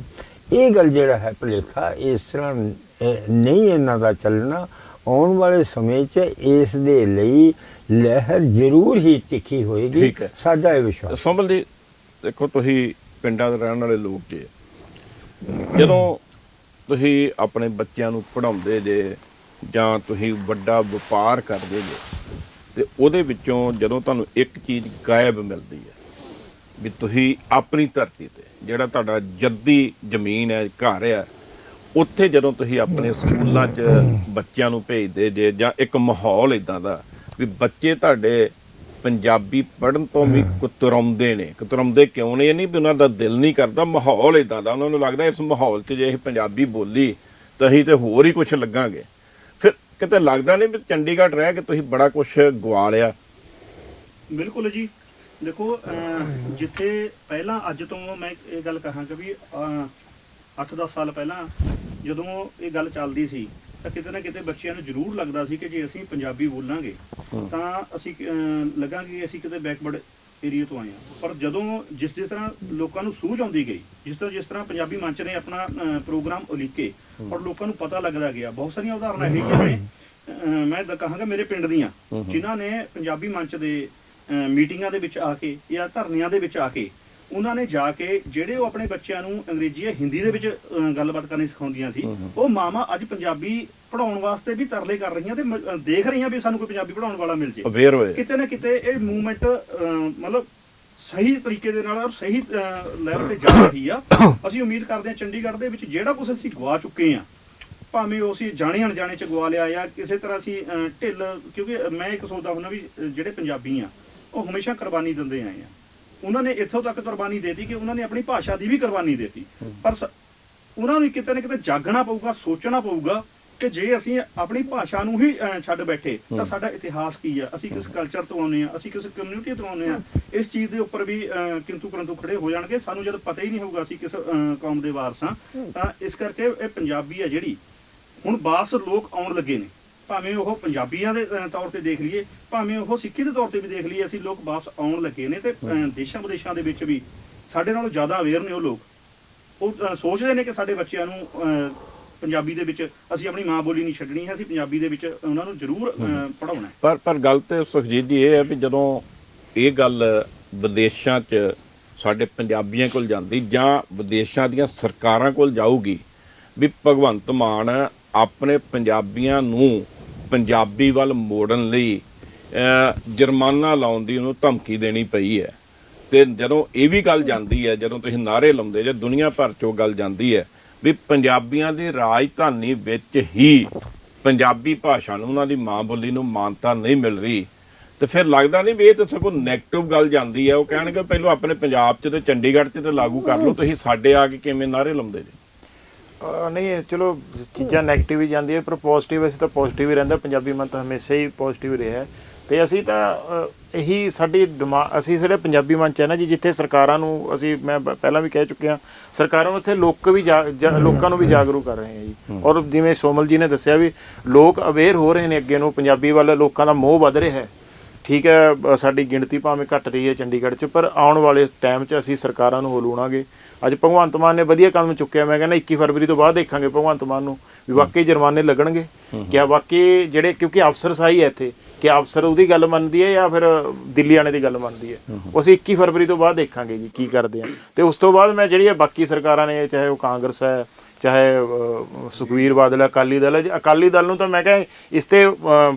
ਇਹ ਗੱਲ ਜਿਹੜਾ ਹੈ ਭੁਲੇਖਾ, ਇਸ ਤਰ੍ਹਾਂ ਨਹੀਂ ਇਹਨਾਂ ਦਾ ਚੱਲਣਾ। ਆਉਣ ਵਾਲੇ ਸਮੇਂ 'ਚ ਇਸ ਦੇ ਲਈ ਲਹਿਰ ਜ਼ਰੂਰ ਹੀ ਤਿੱਖੀ ਹੋਏਗੀ, ਸਾਡਾ ਇਹ ਵਿਸ਼ਵਾਸ। ਸੋਮਲ ਜੀ, ਦੇਖੋ ਤੁਸੀਂ ਪਿੰਡਾਂ ਦੇ ਰਹਿਣ ਵਾਲੇ ਲੋਕ ਜੇ, ਜਦੋਂ ਤੁਸੀਂ ਆਪਣੇ ਬੱਚਿਆਂ ਨੂੰ ਪੜ੍ਹਾਉਂਦੇ ਜੇ ਜਾਂ ਤੁਸੀਂ ਵੱਡਾ ਵਪਾਰ ਕਰਦੇ ਜੇ, ਤੇ ਉਹਦੇ ਵਿੱਚੋਂ ਜਦੋਂ ਤੁਹਾਨੂੰ ਇੱਕ ਚੀਜ਼ ਗਾਇਬ ਮਿਲਦੀ ਹੈ ਵੀ ਤੁਸੀਂ ਆਪਣੀ ਧਰਤੀ 'ਤੇ ਜਿਹੜਾ ਤੁਹਾਡਾ ਜੱਦੀ ਜ਼ਮੀਨ ਹੈ, ਘਰ ਹੈ, ਉੱਥੇ ਜਦੋਂ ਤੁਸੀਂ ਆਪਣੇ ਸਕੂਲਾਂ 'ਚ ਬੱਚਿਆਂ ਨੂੰ ਭੇਜਦੇ ਜੇ ਜਾਂ ਇੱਕ ਮਾਹੌਲ ਇਦਾਂ ਦਾ ਵੀ ਬੱਚੇ ਤੁਹਾਡੇ ਪੰਜਾਬੀ ਪੜ੍ਹਨ ਤੋਂ ਵੀ ਕੁਤਰਾਉਂਦੇ ਨੇ, ਕੁਤਰਾਉਂਦੇ ਕਿਉਂ ਨੇ? ਇਹ ਨਹੀਂ ਵੀ ਉਹਨਾਂ ਦਾ ਦਿਲ ਨਹੀਂ ਕਰਦਾ, ਮਾਹੌਲ ਇਦਾਂ ਦਾ, ਉਹਨਾਂ ਨੂੰ ਲੱਗਦਾ ਇਸ ਮਾਹੌਲ 'ਚ ਜੇ ਇਹ ਪੰਜਾਬੀ ਬੋਲੀ ਤਾਂ ਅਸੀਂ ਤੇ ਹੋਰ ਹੀ ਕੁਝ ਲੱਗਾਂਗੇ। ਫਿਰ ਕਿਤੇ ਲੱਗਦਾ ਨਹੀਂ ਵੀ ਚੰਡੀਗੜ੍ਹ ਰਹਿ ਕੇ ਤੁਸੀਂ ਬੜਾ ਕੁਝ ਗਵਾ ਲਿਆ? ਬਿਲਕੁਲ ਜੀ। ਦੇਖੋ ਜਿੱਥੇ ਪਹਿਲਾਂ ਅੱਜ ਤੋਂ ਮੈਂ ਇਹ ਗੱਲ ਕਹਾਂਗਾ ਵੀ 8-10 ਸਾਲ ਪਹਿਲਾਂ ਜਦੋਂ ਇਹ ਗੱਲ ਚੱਲਦੀ ਸੀ ਤਾਂ ਕਿਤੇ ਨਾ ਕਿਤੇ ਬੱਚਿਆਂ ਨੂੰ ਜ਼ਰੂਰ ਲੱਗਦਾ ਸੀ ਕਿ ਜੇ ਅਸੀਂ ਪੰਜਾਬੀ ਬੋਲਾਂਗੇ ਤਾਂ ਅਸੀਂ ਲੱਗਾਂਗੇ ਅਸੀਂ ਕਿਤੇ ਬੈਕਵਰਡ ਏਰੀਆ ਤੋਂ ਆਏ ਹਾਂ। ਪਰ ਜਦੋਂ ਜਿਸ ਤਰ੍ਹਾਂ ਲੋਕਾਂ ਨੂੰ ਸੂਝ ਆਉਂਦੀ ਗਈ, ਜਿਸ ਤਰ੍ਹਾਂ ਪੰਜਾਬੀ ਮੰਚ ਨੇ ਆਪਣਾ ਪ੍ਰੋਗਰਾਮ ਉਲੀਕੇ ਔਰ ਲੋਕਾਂ ਨੂੰ ਪਤਾ ਲੱਗਦਾ ਗਿਆ, ਬਹੁਤ ਸਾਰੀਆਂ ਉਦਾਹਰਨਾਂ ਇਹ ਜਿਵੇਂ ਮੈਂ ਕਹਾਂਗਾ ਮੇਰੇ ਪਿੰਡ ਦੀਆਂ, ਜਿਨ੍ਹਾਂ ਨੇ ਪੰਜਾਬੀ ਮੰਚ ਦੇ ਮੀਟਿੰਗਾਂ ਦੇ ਵਿੱਚ ਆ ਕੇ ਜਾਂ ਧਰਨਿਆਂ ਦੇ ਵਿੱਚ ਆ ਕੇ ਉਹਨਾਂ ਨੇ ਜਾ ਕੇ ਜਿਹੜੇ ਉਹ ਆਪਣੇ ਬੱਚਿਆਂ ਨੂੰ ਅੰਗਰੇਜ਼ੀ ਜਾਂ ਹਿੰਦੀ ਦੇ ਵਿੱਚ ਗੱਲਬਾਤ ਕਰਨੀ ਸਿਖਾਉਂਦੀਆਂ ਸੀ, ਉਹ ਮਾਵਾਂ ਅੱਜ ਪੰਜਾਬੀ ਪੜਾਉਣ ਵਾਸਤੇ ਵੀ ਤਰਲੇ ਕਰ ਰਹੀਆਂ ਤੇ ਦੇਖ ਰਹੀਆਂ ਵੀ ਸਾਨੂੰ ਕੋਈ ਪੰਜਾਬੀ ਪੜਾਉਣ ਵਾਲਾ ਮਿਲ ਜੇ। ਅਵੇਅਰ ਹੋਏ ਕਿਤੇ ਨਾ ਕਿਤੇ ਇਹ ਮੂਵਮੈਂਟ ਮਤਲਬ ਸਹੀ ਤਰੀਕੇ ਦੇ ਨਾਲ ਔਰ ਸਹੀ ਲੈਵਲ ਤੇ ਜਾ ਰਹੀ ਆ। ਅਸੀਂ ਉਮੀਦ ਕਰਦੇ ਹਾਂ ਚੰਡੀਗੜ੍ਹ ਦੇ ਵਿੱਚ ਜਿਹੜਾ ਕੁਝ ਅਸੀਂ ਗਵਾ ਚੁੱਕੇ ਹਾਂ, ਭਾਵੇਂ ਉਹ ਅਸੀਂ ਜਾਣੇ ਅਣਜਾਣੇ ਚ ਗਵਾ ਲਿਆ ਜਾਂ ਕਿਸੇ ਤਰ੍ਹਾਂ ਅਸੀਂ ਢਿੱਲ, ਕਿਉਂਕਿ ਮੈਂ ਇੱਕ ਸੋਚਦਾ ਹੁੰਦਾ ਵੀ ਜਿਹੜੇ ਪੰਜਾਬੀ ਆ ਉਹ ਹਮੇਸ਼ਾ ਕੁਰਬਾਨੀ ਦਿੰਦੇ ਆਏ ਆ। ਉਹਨਾਂ ਨੇ ਇੱਥੋਂ ਤੱਕ ਕੁਰਬਾਨੀ ਦੇ ਦਿੱਤੀ ਕਿ ਉਹਨਾਂ ਨੇ ਆਪਣੀ ਭਾਸ਼ਾ ਦੀ ਵੀ ਕੁਰਬਾਨੀ ਦੇ ਦਿੱਤੀ, ਪਰ ਉਹਨਾਂ ਨੂੰ ਕਿਤੇ ਨਾ ਕਿਤੇ ਜਾਗਣਾ ਪਊਗਾ, ਸੋਚਣਾ ਪਊਗਾ ਕਿ ਜੇ ਅਸੀਂ ਆਪਣੀ ਭਾਸ਼ਾ ਨੂੰ ਹੀ ਛੱਡ ਬੈਠੇ ਤਾਂ ਸਾਡਾ ਇਤਿਹਾਸ ਕੀ ਆ, ਅਸੀਂ ਕਿਸ ਕਲਚਰ ਤੋਂ ਆਉਂਦੇ ਆ, ਅਸੀਂ ਕਿਸ ਕਮਿਊਨਿਟੀ ਤੋਂ ਆਉਂਦੇ ਆ। ਇਸ ਚੀਜ਼ ਦੇ ਉੱਪਰ ਵੀ ਕਿੰਤੂ ਪਰੰਤੂ ਖੜੇ ਹੋ ਜਾਣਗੇ। ਸਾਨੂੰ ਜਦ ਪਤਾ ਹੀ ਨਹੀਂ ਹੋਊਗਾ ਅਸੀਂ ਕਿਸ ਕੌਮ ਦੇ ਵਾਰਸ ਆ। ਤਾਂ ਇਸ ਕਰਕੇ ਇਹ ਪੰਜਾਬੀ ਆ ਜਿਹੜੀ ਹੁਣ ਬਾਸ ਲੋਕ ਆਉਣ ਲੱਗੇ ਨੇ, ਭਾਵੇਂ ਉਹ ਪੰਜਾਬੀਆਂ ਦੇ ਤੌਰ ਤੇ ਦੇਖ ਲਈਏ, ਭਾਵੇਂ ਉਹ ਸਿੱਖੀ ਦੇ ਤੌਰ ਤੇ ਵੀ ਦੇਖ ਲਈਏ, ਅਸੀਂ ਲੋਕ ਵਾਪਸ ਆਉਣ ਲੱਗੇ ਨੇ ਤੇ ਦੇਸ਼ਾਂ ਵਿਦੇਸ਼ਾਂ ਦੇ ਵਿੱਚ ਵੀ ਸਾਡੇ ਨਾਲੋਂ ਜ਼ਿਆਦਾ ਅਵੇਅਰ ਨੇ ਉਹ ਲੋਕ। ਉਹ ਸੋਚਦੇ ਨੇ ਕਿ ਸਾਡੇ ਬੱਚਿਆਂ ਨੂੰ ਪੰਜਾਬੀ ਦੇ ਵਿੱਚ ਅਸੀਂ ਆਪਣੀ ਮਾਂ ਬੋਲੀ ਨਹੀਂ ਛੱਡਣੀ ਹੈ, ਅਸੀਂ ਪੰਜਾਬੀ ਦੇ ਵਿੱਚ ਉਹਨਾਂ ਨੂੰ ਜ਼ਰੂਰ ਪੜ੍ਹਾਉਣਾ। ਪਰ ਗੱਲ ਤੇ ਸੁਖਜੀਤ ਜੀ ਇਹ ਹੈ ਵੀ ਜਦੋਂ ਇਹ ਗੱਲ ਵਿਦੇਸ਼ਾਂ 'ਚ ਸਾਡੇ ਪੰਜਾਬੀਆਂ ਕੋਲ ਜਾਂਦੀ ਜਾਂ ਵਿਦੇਸ਼ਾਂ ਦੀਆਂ ਸਰਕਾਰਾਂ ਕੋਲ ਜਾਊਗੀ ਵੀ ਭਗਵੰਤ ਮਾਨ ਆਪਣੇ ਪੰਜਾਬੀਆਂ ਨੂੰ ਪੰਜਾਬੀ ਵੱਲ ਮੋੜਨ ਲਈ ਜੁਰਮਾਨਾ ਲਾਉਣ ਦੀ ਉਹਨੂੰ ਧਮਕੀ ਦੇਣੀ ਪਈ ਹੈ, ਤੇ ਜਦੋਂ ਇਹ ਵੀ ਗੱਲ ਜਾਂਦੀ ਹੈ, ਜਦੋਂ ਤੁਸੀਂ ਨਾਅਰੇ ਲਾਉਂਦੇ ਜੇ ਦੁਨੀਆ ਭਰ 'ਚੋਂ ਗੱਲ ਜਾਂਦੀ ਹੈ ਵੀ ਪੰਜਾਬੀਆਂ ਦੀ ਰਾਜਧਾਨੀ ਵਿੱਚ ਹੀ ਪੰਜਾਬੀ ਭਾਸ਼ਾ ਨੂੰ, ਉਹਨਾਂ ਦੀ ਮਾਂ ਬੋਲੀ ਨੂੰ ਮਾਨਤਾ ਨਹੀਂ ਮਿਲ ਰਹੀ, ਤੇ ਫਿਰ ਲੱਗਦਾ ਨਹੀਂ ਵੀ ਇਹ ਤਾਂ ਸਗੋਂ ਨੈਗੇਟਿਵ ਗੱਲ ਜਾਂਦੀ ਹੈ। ਉਹ ਕਹਿਣਗੇ ਪਹਿਲਾਂ ਆਪਣੇ ਪੰਜਾਬ 'ਚ ਤੇ ਚੰਡੀਗੜ੍ਹ 'ਚ ਤੇ ਲਾਗੂ ਕਰ ਲਓ, ਤੁਸੀਂ ਸਾਡੇ ਆ ਕੇ ਕਿਵੇਂ ਨਾਅਰੇ ਲਾਉਂਦੇ ਜੀ? ਨਹੀਂ ਚਲੋ ਚੀਜ਼ਾਂ ਨੈਗੇਟਿਵ ਹੀ ਜਾਂਦੀਆਂ ਪਰ ਪੋਜ਼ਿਟਿਵ ਅਸੀਂ ਤਾਂ ਪੋਜ਼ਿਟਿਵ ਹੀ ਰਹਿੰਦਾ। ਪੰਜਾਬੀ ਮਨ ਤਾਂ ਹਮੇਸ਼ਾ ਹੀ ਪੋਜ਼ਿਟਿਵ ਰਿਹਾ ਤੇ ਅਸੀਂ ਤਾਂ ਇਹੀ ਸਾਡੀ ਅਸੀਂ ਜਿਹੜੇ ਪੰਜਾਬੀ ਮੰਚ ਹੈ ਨਾ ਜੀ, ਜਿੱਥੇ ਸਰਕਾਰਾਂ ਨੂੰ ਅਸੀਂ ਮੈਂ ਪਹਿਲਾਂ ਵੀ ਕਹਿ ਚੁੱਕਿਆ, ਸਰਕਾਰਾਂ ਨੂੰ ਉੱਥੇ ਲੋਕਾਂ ਨੂੰ ਵੀ ਜਾਗਰੂਕ ਕਰ ਰਹੇ ਹਾਂ ਜੀ। ਔਰ ਜਿਵੇਂ ਸੋਮਲ ਜੀ ਨੇ ਦੱਸਿਆ ਵੀ ਲੋਕ ਅਵੇਅਰ ਹੋ ਰਹੇ ਨੇ ਅੱਗੇ ਨੂੰ, ਪੰਜਾਬੀ ਵੱਲ ਲੋਕਾਂ ਦਾ ਮੋਹ ਵੱਧ ਰਿਹਾ ਹੈ। ਠੀਕ ਹੈ, ਸਾਡੀ ਗਿਣਤੀ ਭਾਵੇਂ ਘਟ ਰਹੀ ਹੈ ਚੰਡੀਗੜ੍ਹ 'ਚ, ਪਰ ਆਉਣ ਵਾਲੇ ਟਾਈਮ 'ਚ ਅਸੀਂ ਸਰਕਾਰਾਂ ਨੂੰ ਹਲੂਣਾਂਗੇ। ਅੱਜ ਭਗਵੰਤ ਮਾਨ ਨੇ ਵਧੀਆ ਕਦਮ ਚੁੱਕਿਆ। ਮੈਂ ਕਹਿੰਦਾ 21 ਫਰਵਰੀ ਤੋਂ ਬਾਅਦ ਦੇਖਾਂਗੇ ਭਗਵੰਤ ਮਾਨ ਨੂੰ ਵੀ ਵਾਕਈ ਜੁਰਮਾਨੇ ਲੱਗਣਗੇ ਕਿਆ ਵਾਕਈ ਜਿਹੜੇ, ਕਿਉਂਕਿ ਅਫਸਰਸ਼ਾਹੀ ਹੈ ਇੱਥੇ, ਕਿ ਅਫਸਰ ਉਹਦੀ ਗੱਲ ਮੰਨਦੀ ਹੈ ਜਾਂ ਫਿਰ ਦਿੱਲੀ ਆਣੇ ਦੀ ਗੱਲ ਮੰਨਦੀ ਹੈ। ਉਹ ਅਸੀਂ 21 ਫਰਵਰੀ ਤੋਂ ਬਾਅਦ ਦੇਖਾਂਗੇ ਜੀ ਕੀ ਕਰਦੇ ਆ। ਤੇ ਉਸ ਤੋਂ ਬਾਅਦ ਮੈਂ ਜਿਹੜੀ ਬਾਕੀ ਸਰਕਾਰਾਂ ਨੇ, ਚਾਹੇ ਉਹ ਕਾਂਗਰਸ ਹੈ, ਚਾਹੇ ਸੁਖਬੀਰ ਬਾਦਲ ਹੈ, ਅਕਾਲੀ ਦਲ ਹੈ, ਅਕਾਲੀ ਦਲ ਨੂੰ ਤਾਂ ਮੈਂ ਕਿਹਾ ਇਸ ਤੇ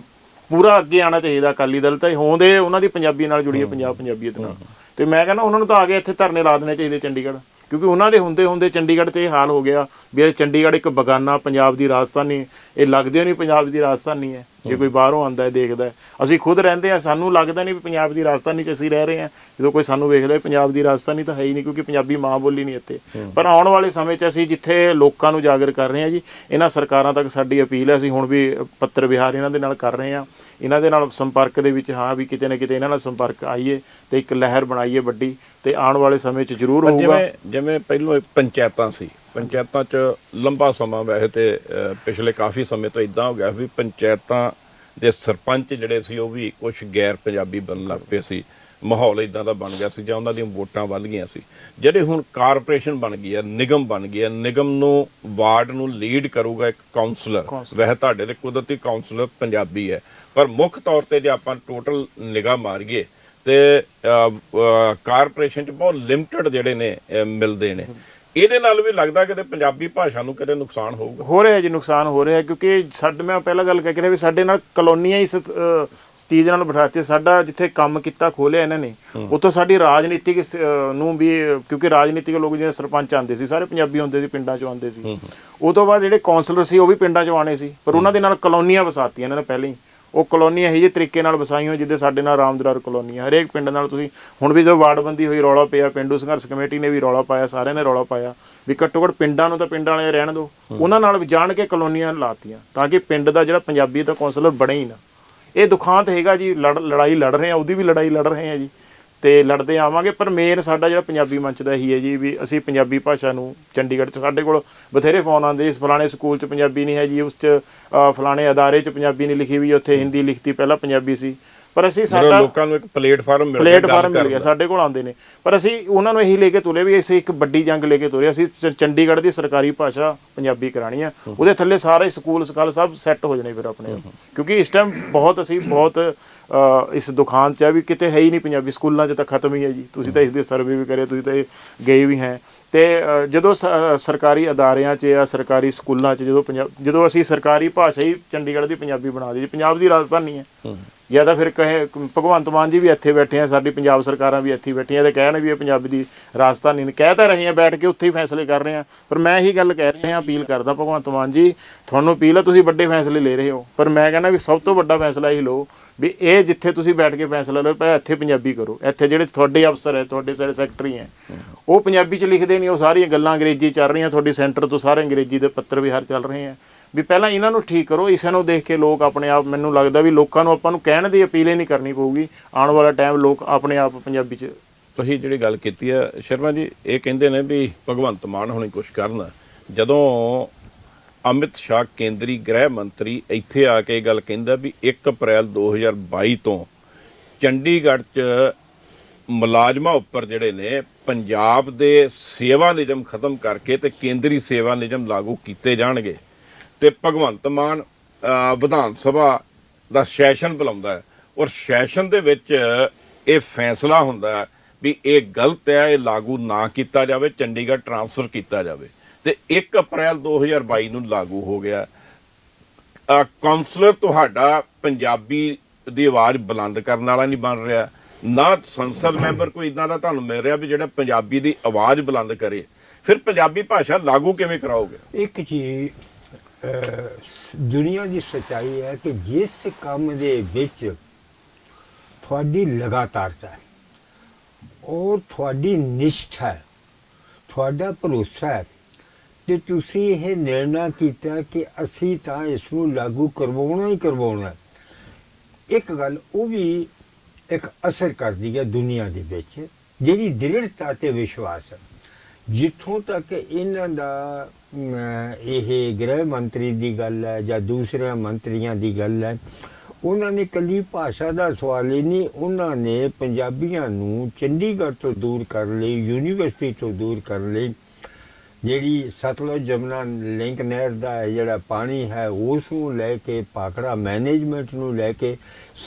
ਪੂਰਾ ਅੱਗੇ ਆਉਣਾ ਚਾਹੀਦਾ। ਅਕਾਲੀ ਦਲ ਤਾਂ ਹੋਂਦੇ ਉਹਨਾਂ ਦੀ ਪੰਜਾਬੀ ਨਾਲ ਜੁੜੀ ਹੈ, ਪੰਜਾਬੀਅਤ ਨਾਲ, ਤੇ ਮੈਂ ਕਹਿੰਦਾ ਉਹਨਾਂ ਨੂੰ ਤਾਂ ਆ ਕੇ ਇੱਥੇ ਧਰਨੇ ਲਾ ਦੇਣੇ ਚਾਹੀਦੇ ਚੰਡੀਗੜ੍ਹ, ਕਿਉਂਕਿ ਉਹਨਾਂ ਦੇ ਹੁੰਦੇ ਚੰਡੀਗੜ੍ਹ 'ਤੇ ਇਹ ਹਾਲ ਹੋ ਗਿਆ ਵੀ ਇਹ ਚੰਡੀਗੜ੍ਹ ਇੱਕ ਬਗਾਨਾ ਪੰਜਾਬ ਦੀ ਰਾਜਧਾਨੀ, ਇਹ ਲੱਗਦੇ ਨਹੀਂ ਪੰਜਾਬ ਦੀ ਰਾਜਧਾਨੀ ਹੈ। ਜੇ ਕੋਈ ਬਾਹਰੋਂ ਆਉਂਦਾ ਹੈ ਦੇਖਦਾ, ਅਸੀਂ ਖੁਦ ਰਹਿੰਦੇ ਹਾਂ, ਸਾਨੂੰ ਲੱਗਦਾ ਨਹੀਂ ਵੀ ਪੰਜਾਬ ਦੀ ਰਾਜਧਾਨੀ 'ਚ ਅਸੀਂ ਰਹਿ ਰਹੇ ਹਾਂ। ਜਦੋਂ ਕੋਈ ਸਾਨੂੰ ਵੇਖਦਾ ਪੰਜਾਬ ਦੀ ਰਾਜਧਾਨੀ ਤਾਂ ਹੈ ਹੀ ਨਹੀਂ, ਕਿਉਂਕਿ ਪੰਜਾਬੀ ਮਾਂ ਬੋਲੀ ਨਹੀਂ ਇੱਥੇ। ਪਰ ਆਉਣ ਵਾਲੇ ਸਮੇਂ 'ਚ ਅਸੀਂ ਜਿੱਥੇ ਲੋਕਾਂ ਨੂੰ ਜਾਗਰ ਕਰ ਰਹੇ ਹਾਂ ਜੀ, ਇਹਨਾਂ ਸਰਕਾਰਾਂ ਤੱਕ ਸਾਡੀ ਅਪੀਲ ਹੈ, ਅਸੀਂ ਹੁਣ ਵੀ ਪੱਤਰ ਵਿਹਾਰ ਇਹਨਾਂ ਦੇ ਨਾਲ ਕਰ ਰਹੇ ਹਾਂ, ਇਹਨਾਂ ਦੇ ਨਾਲ ਸੰਪਰਕ ਦੇ ਵਿੱਚ ਹਾਂ ਵੀ ਕਿਤੇ ਨਾ ਕਿਤੇ ਇਹਨਾਂ ਨਾਲ ਸੰਪਰਕ ਆਈਏ ਤੇ ਇੱਕ ਲਹਿਰ ਬਣਾਈਏ ਵੱਡੀ, ਤੇ ਆਉਣ ਵਾਲੇ ਸਮੇਂ 'ਚ ਜ਼ਰੂਰ ਹੋਊਗਾ। ਜਿਵੇਂ ਪਹਿਲਾਂ ਪੰਚਾਇਤਾਂ ਸੀ, ਪੰਚਾਇਤਾਂ 'ਚ ਲੰਬਾ ਸਮਾਂ, ਵੈਸੇ ਤੇ ਪਿਛਲੇ ਕਾਫੀ ਸਮੇਂ ਤੋਂ ਇਦਾਂ ਹੋ ਗਿਆ ਵੀ ਪੰਚਾਇਤਾਂ ਦੇ ਸਰਪੰਚ ਜਿਹੜੇ ਸੀ ਉਹ ਵੀ ਕੁਛ ਗੈਰ ਪੰਜਾਬੀ ਬਣਨ ਲੱਗ ਪਏ ਸੀ, ਮਾਹੌਲ ਇਦਾਂ ਦਾ ਬਣ ਗਿਆ ਸੀ ਜਾਂ ਉਹਨਾਂ ਦੀਆਂ ਵੋਟਾਂ ਵੱਧ ਗਈਆਂ ਸੀ। ਜਿਹੜੇ ਹੁਣ ਕਾਰਪੋਰੇਸ਼ਨ ਬਣ ਗਈ ਹੈ, ਨਿਗਮ ਬਣ ਗਿਆ, ਨਿਗਮ ਨੂੰ ਵਾਰਡ ਨੂੰ ਲੀਡ ਕਰੂਗਾ ਇੱਕ ਕਾਉਂਸਲਰ। ਵੈਸੇ ਤੁਹਾਡੇ ਦੇ ਕੁਦਰਤੀ ਕਾਉਂਸਲਰ ਪੰਜਾਬੀ ਹੈ, ਪਰ ਮੁੱਖ ਤੌਰ ਤੇ ਜੇ ਆਪਾਂ ਟੋਟਲ ਨਿਗਾਹ ਮਾਰੀਏ ਤੇ ਕਾਰਪੋਰੇਸ਼ਨ 'ਚ ਬਹੁਤ ਲਿਮਟਿਡ ਜਿਹੜੇ ਨੇ ਮਿਲਦੇ ਨੇ। ਇਹਦੇ ਨਾਲ ਵੀ ਲੱਗਦਾ ਕਿਤੇ ਪੰਜਾਬੀ ਭਾਸ਼ਾ ਨੂੰ ਕਿਤੇ ਨੁਕਸਾਨ ਹੋਊਗਾ। ਹੋ ਰਿਹਾ ਜੀ, ਨੁਕਸਾਨ ਹੋ ਰਿਹਾ, ਕਿਉਂਕਿ ਸਾਡੇ, ਮੈਂ ਪਹਿਲਾਂ ਗੱਲ ਕਹਿ ਰਿਹਾ ਵੀ ਸਾਡੇ ਨਾਲ ਕਲੋਨੀਆਂ ਇਸ ਚੀਜ਼ ਨਾਲ ਬਿਠਾਤੇ। ਸਾਡਾ ਜਿੱਥੇ ਕੰਮ ਕੀਤਾ ਖੋਲਿਆ ਇਹਨਾਂ ਨੇ, ਉੱਥੋਂ ਸਾਡੀ ਰਾਜਨੀਤਿਕ ਨੂੰ ਵੀ, ਕਿਉਂਕਿ ਰਾਜਨੀਤਿਕ ਲੋਕ ਜਿਹੜੇ ਸਰਪੰਚ ਆਉਂਦੇ ਸੀ ਸਾਰੇ ਪੰਜਾਬੀ ਹੁੰਦੇ ਸੀ, ਪਿੰਡਾਂ ਚੋਂ ਆਉਂਦੇ ਸੀ। ਉਹ ਤੋਂ ਬਾਅਦ ਜਿਹੜੇ ਕੌਂਸਲਰ ਸੀ ਉਹ ਵੀ ਪਿੰਡਾਂ ਚੋਂ ਆਉਣੇ ਸੀ, ਪਰ ਉਹਨਾਂ ਦੇ ਨਾਲ ਕਲੋਨੀਆਂ ਵਸਾਤੀਆਂ ਇਹਨਾਂ ਨੇ ਪਹਿਲਾਂ ਹੀ। ਉਹ ਕਲੋਨੀਆਂ ਇਹੋ ਜਿਹੇ ਤਰੀਕੇ ਨਾਲ ਵਸਾਈਆਂ ਜਿੱਦੇ ਸਾਡੇ ਨਾਲ ਰਾਮਦੁਰਾਰ ਕਲੋਨੀਆਂ, ਹਰੇਕ ਪਿੰਡ ਨਾਲ। ਤੁਸੀਂ ਹੁਣ ਵੀ ਜਦੋਂ ਵਾਰਡਬੰਦੀ ਹੋਈ ਰੌਲਾ ਪਿਆ, ਪਿੰਡੂ ਸੰਘਰਸ਼ ਕਮੇਟੀ ਨੇ ਵੀ ਰੌਲਾ ਪਾਇਆ, ਸਾਰਿਆਂ ਨੇ ਰੌਲਾ ਪਾਇਆ ਵੀ ਘੱਟੋ ਘੱਟ ਪਿੰਡਾਂ ਨੂੰ ਤਾਂ ਪਿੰਡਾਂ ਵਾਲੇ ਰਹਿਣ ਦਿਓ। ਉਹਨਾਂ ਨਾਲ ਵੀ ਜਾਣ ਕੇ ਕਲੋਨੀਆਂ ਲਾਤੀਆਂ ਤਾਂ ਕਿ ਪਿੰਡ ਦਾ ਜਿਹੜਾ ਪੰਜਾਬੀ ਦਾ ਕੌਂਸਲਰ ਬਣੇ ਹੀ ਨਾ। ਇਹ ਦੁਖਾਂਤ ਹੈਗਾ ਜੀ, ਲੜਾਈ ਲੜ ਰਹੇ ਆ, ਉਹਦੀ ਵੀ ਲੜਾਈ ਲੜ ਰਹੇ ਆ ਜੀ, ਤੇ ਲੜਦੇ ਆਵਾਂਗੇ। ਪਰ ਮੇਨ ਸਾਡਾ ਜਿਹੜਾ ਪੰਜਾਬੀ ਮੰਚ ਦਾ ਇਹੀ ਹੈ ਜੀ ਵੀ ਅਸੀਂ ਪੰਜਾਬੀ ਭਾਸ਼ਾ ਨੂੰ, ਚੰਡੀਗੜ੍ਹ 'ਚ ਸਾਡੇ ਕੋਲ ਬਥੇਰੇ ਫੋਨ ਆਉਂਦੇ, ਇਸ ਫਲਾਣੇ ਸਕੂਲ 'ਚ ਪੰਜਾਬੀ ਨਹੀਂ ਹੈ ਜੀ, ਉਸ 'ਚ ਫਲਾਣੇ ਅਦਾਰੇ 'ਚ ਪੰਜਾਬੀ ਨਹੀਂ ਲਿਖੀ ਵੀ, ਉੱਥੇ ਹਿੰਦੀ ਲਿਖਤੀ, ਪਹਿਲਾਂ ਪੰਜਾਬੀ ਸੀ। ਪਰ ਅਸੀਂ ਸਾਡਾ ਲੋਕਾਂ ਨੂੰ ਇੱਕ ਪਲੇਟਫਾਰਮ ਮਿਲ ਗਿਆ, ਸਾਡੇ ਕੋਲ ਆਉਂਦੇ ਨੇ। ਪਰ ਅਸੀਂ ਉਹਨਾਂ ਨੂੰ ਇਹੀ ਲੈ ਕੇ ਤੁਰੇ ਵੀ ਅਸੀਂ ਇੱਕ ਵੱਡੀ ਜੰਗ ਲੈ ਕੇ ਤੁਰੇ। ਅਸੀਂ ਚੰਡੀਗੜ੍ਹ ਦੀ ਸਰਕਾਰੀ ਭਾਸ਼ਾ ਪੰਜਾਬੀ ਕਰਾਣੀ ਆ, ਉਹਦੇ ਥੱਲੇ ਸਾਰੇ ਸਕੂਲ ਸਕਾਲ ਸਭ ਸੈੱਟ ਹੋ ਜਾਣੇ ਫਿਰ ਆਪਣੇ। ਕਿਉਂਕਿ ਇਸ ਟਾਈਮ ਅਸੀਂ ਬਹੁਤ ਇਸ ਦੁਖਾਂਤ 'ਚ ਆ ਵੀ ਕਿਤੇ ਹੈ ਹੀ ਨਹੀਂ ਪੰਜਾਬੀ, ਸਕੂਲਾਂ 'ਚ ਤਾਂ ਖਤਮ ਹੀ ਹੈ ਜੀ। ਤੁਸੀਂ ਤਾਂ ਇਸ ਦੇ ਸਰਵੇ ਵੀ ਕਰੇ, ਤੁਸੀਂ ਤਾਂ ਗਏ ਵੀ ਹੈ। ਤੇ ਜਦੋਂ ਸਰਕਾਰੀ ਅਦਾਰਿਆਂ 'ਚ ਜਾਂ ਸਰਕਾਰੀ ਸਕੂਲਾਂ 'ਚ ਜਦੋਂ ਅਸੀਂ ਸਰਕਾਰੀ ਭਾਸ਼ਾ ਹੀ ਚੰਡੀਗੜ੍ਹ ਦੀ ਪੰਜਾਬੀ ਬਣਾ ਦਈਏ, ਪੰਜਾਬ ਦੀ ਰਾਜਧਾਨੀ ਹੈ, ਜਾਂ ਤਾਂ ਫਿਰ ਕਹੇ ਭਗਵੰਤ ਮਾਨ ਜੀ ਵੀ ਇੱਥੇ ਬੈਠੇ ਆ, ਸਾਡੀ ਪੰਜਾਬ ਸਰਕਾਰਾਂ ਵੀ ਇੱਥੇ ਬੈਠੀਆਂ ਤੇ ਕਹਿਣ ਵੀ ਇਹ ਪੰਜਾਬੀ ਦੀ ਰਾਜਧਾਨੀ ਨੇ, ਕਹਿ ਤਾਂ ਰਹੇ ਆ, ਬੈਠ ਕੇ ਉੱਥੇ ਹੀ ਫੈਸਲੇ ਕਰ ਰਹੇ ਆ। ਪਰ ਮੈਂ ਇਹੀ ਗੱਲ ਕਹਿ ਰਿਹਾ, ਅਪੀਲ ਕਰਦਾ ਭਗਵੰਤ ਮਾਨ ਜੀ, ਤੁਹਾਨੂੰ ਅਪੀਲ ਹੈ, ਤੁਸੀਂ ਵੱਡੇ ਫੈਸਲੇ ਲੈ ਰਹੇ ਹੋ, ਪਰ ਮੈਂ ਕਹਿੰਦਾ ਵੀ ਸਭ ਤੋਂ ਵੱਡਾ ਫੈਸਲਾ ਇਹੀ ਲਓ ਵੀ ਇਹ ਜਿੱਥੇ ਤੁਸੀਂ ਬੈਠ ਕੇ ਫੈਸਲਾ ਲਓ, ਇੱਥੇ ਪੰਜਾਬੀ ਕਰੋ। ਇੱਥੇ ਜਿਹੜੇ ਤੁਹਾਡੇ ਅਫਸਰ ਹੈ, ਤੁਹਾਡੇ ਸਾਰੇ ਸੈਕਟਰੀ ਹੈ, ਉਹ ਪੰਜਾਬੀ 'ਚ ਲਿਖਦੇ ਨਹੀਂ, ਉਹ ਸਾਰੀਆਂ ਗੱਲਾਂ ਅੰਗਰੇਜ਼ੀ ਚੱਲ ਰਹੀਆਂ। ਤੁਹਾਡੀ ਸੈਂਟਰ ਤੋਂ ਸਾਰੇ ਅੰਗਰੇਜ਼ੀ ਦੇ ਪੱਤਰ ਵਿਹਾਰ ਚੱਲ ਰਹੇ ਆ। ਵੀ ਪਹਿਲਾਂ ਇਹਨਾਂ ਨੂੰ ਠੀਕ ਕਰੋ। ਇਸ ਨੂੰ ਦੇਖ ਕੇ ਲੋਕ ਆਪਣੇ ਆਪ, ਮੈਨੂੰ ਲੱਗਦਾ ਵੀ ਲੋਕਾਂ ਨੂੰ ਆਪਾਂ ਨੂੰ ਕਹਿਣ ਦੀ ਅਪੀਲ ਹੀ ਨਹੀਂ ਕਰਨੀ ਪਊਗੀ। ਆਉਣ ਵਾਲਾ ਟਾਈਮ ਲੋਕ ਆਪਣੇ ਆਪ ਪੰਜਾਬੀ 'ਚ। ਤੁਸੀਂ ਜਿਹੜੀ ਗੱਲ ਕੀਤੀ ਆ ਸ਼ਰਮਾ ਜੀ, ਇਹ ਕਹਿੰਦੇ ਨੇ ਵੀ ਭਗਵੰਤ ਮਾਨ ਹੁਣੀ ਕੁਛ ਕਰਨ। ਜਦੋਂ ਅਮਿਤ ਸ਼ਾਹ ਕੇਂਦਰੀ ਗ੍ਰਹਿ ਮੰਤਰੀ ਇੱਥੇ ਆ ਕੇ ਇਹ ਗੱਲ ਕਹਿੰਦਾ ਵੀ 1 ਅਪ੍ਰੈਲ 2022 ਤੋਂ ਚੰਡੀਗੜ੍ਹ 'ਚ ਮੁਲਾਜ਼ਮਾਂ ਉੱਪਰ ਜਿਹੜੇ ਨੇ ਪੰਜਾਬ ਦੇ ਸੇਵਾ ਨਿਯਮ ਖਤਮ ਕਰਕੇ ਤੇ ਕੇਂਦਰੀ ਸੇਵਾ ਨਿਯਮ ਲਾਗੂ ਕੀਤੇ ਜਾਣਗੇ, ਤੇ ਭਗਵੰਤ ਮਾਨ ਵਿਧਾਨ ਸਭਾ ਦਾ ਸੈਸ਼ਨ ਬੁਲਾਉਂਦਾ ਹੈ, ਔਰ ਸੈਸ਼ਨ ਦੇ ਵਿੱਚ ਇਹ ਫੈਸਲਾ ਹੁੰਦਾ ਵੀ ਇਹ ਗਲਤ ਹੈ, ਇਹ ਲਾਗੂ ਨਾ ਕੀਤਾ ਜਾਵੇ, ਚੰਡੀਗੜ੍ਹ ਟਰਾਂਸਫਰ ਕੀਤਾ ਜਾਵੇ, ਤੇ 1 ਅਪ੍ਰੈਲ 2022 ਨੂੰ ਲਾਗੂ ਹੋ ਗਿਆ। ਕਾਉਂਸਲਰ ਤੁਹਾਡਾ ਪੰਜਾਬੀ ਦੀ ਆਵਾਜ਼ ਬੁਲੰਦ ਕਰਨ ਵਾਲਾ ਨਹੀਂ ਬਣ ਰਿਹਾ, ਨਾ ਸੰਸਦ ਮੈਂਬਰ ਕੋਈ ਇਦਾਂ ਦਾ ਤੁਹਾਨੂੰ ਮਿਲ ਰਿਹਾ ਵੀ ਜਿਹੜਾ ਪੰਜਾਬੀ ਦੀ ਆਵਾਜ਼ ਬੁਲੰਦ ਕਰੇ। ਫਿਰ ਪੰਜਾਬੀ ਭਾਸ਼ਾ ਲਾਗੂ ਕਿਵੇਂ ਕਰਾਓਗੇ? ਇੱਕ ਚੀਜ਼ ਦੁਨੀਆ ਦੀ ਸੱਚਾਈ ਹੈ ਕਿ ਜਿਸ ਕੰਮ ਦੇ ਵਿੱਚ ਤੁਹਾਡੀ ਲਗਾਤਾਰਤਾ ਹੈ ਔਰ ਤੁਹਾਡੀ ਨਿਸ਼ਠਾ ਹੈ, ਤੁਹਾਡਾ ਭਰੋਸਾ ਹੈ, ਤੇ ਤੁਸੀਂ ਇਹ ਨਿਰਣਾ ਕੀਤਾ ਕਿ ਅਸੀਂ ਤਾਂ ਇਸ ਨੂੰ ਲਾਗੂ ਕਰਵਾਉਣਾ ਹੀ ਕਰਵਾਉਣਾ, ਇੱਕ ਗੱਲ ਉਹ ਵੀ ਇੱਕ ਅਸਰ ਕਰਦੀ ਹੈ ਦੁਨੀਆ ਦੇ ਵਿੱਚ, ਜਿਹੜੀ ਦ੍ਰਿੜਤਾ ਤੇ ਵਿਸ਼ਵਾਸ ਹੈ। ਜਿੱਥੋਂ ਤੱਕ ਇਹਨਾਂ ਦਾ ਇਹ ਗ੍ਰਹਿ ਮੰਤਰੀ ਦੀ ਗੱਲ ਹੈ ਜਾਂ ਦੂਸਰੇ ਮੰਤਰੀਆਂ ਦੀ ਗੱਲ ਹੈ, ਉਹਨਾਂ ਨੇ ਇਕੱਲੀ ਭਾਸ਼ਾ ਦਾ ਸਵਾਲ ਹੀ ਨਹੀਂ, ਉਹਨਾਂ ਨੇ ਪੰਜਾਬੀਆਂ ਨੂੰ ਚੰਡੀਗੜ੍ਹ ਤੋਂ ਦੂਰ ਕਰਨ ਲਈ, ਯੂਨੀਵਰਸਿਟੀ ਤੋਂ ਦੂਰ ਕਰਨ ਲਈ, ਜਿਹੜੀ ਸਤਲੁਜ ਜਮਨਾ ਲਿੰਕ ਨਹਿਰ ਦਾ ਜਿਹੜਾ ਪਾਣੀ ਹੈ ਉਸ ਨੂੰ ਲੈ ਕੇ, ਭਾਖੜਾ ਮੈਨੇਜਮੈਂਟ ਨੂੰ ਲੈ ਕੇ,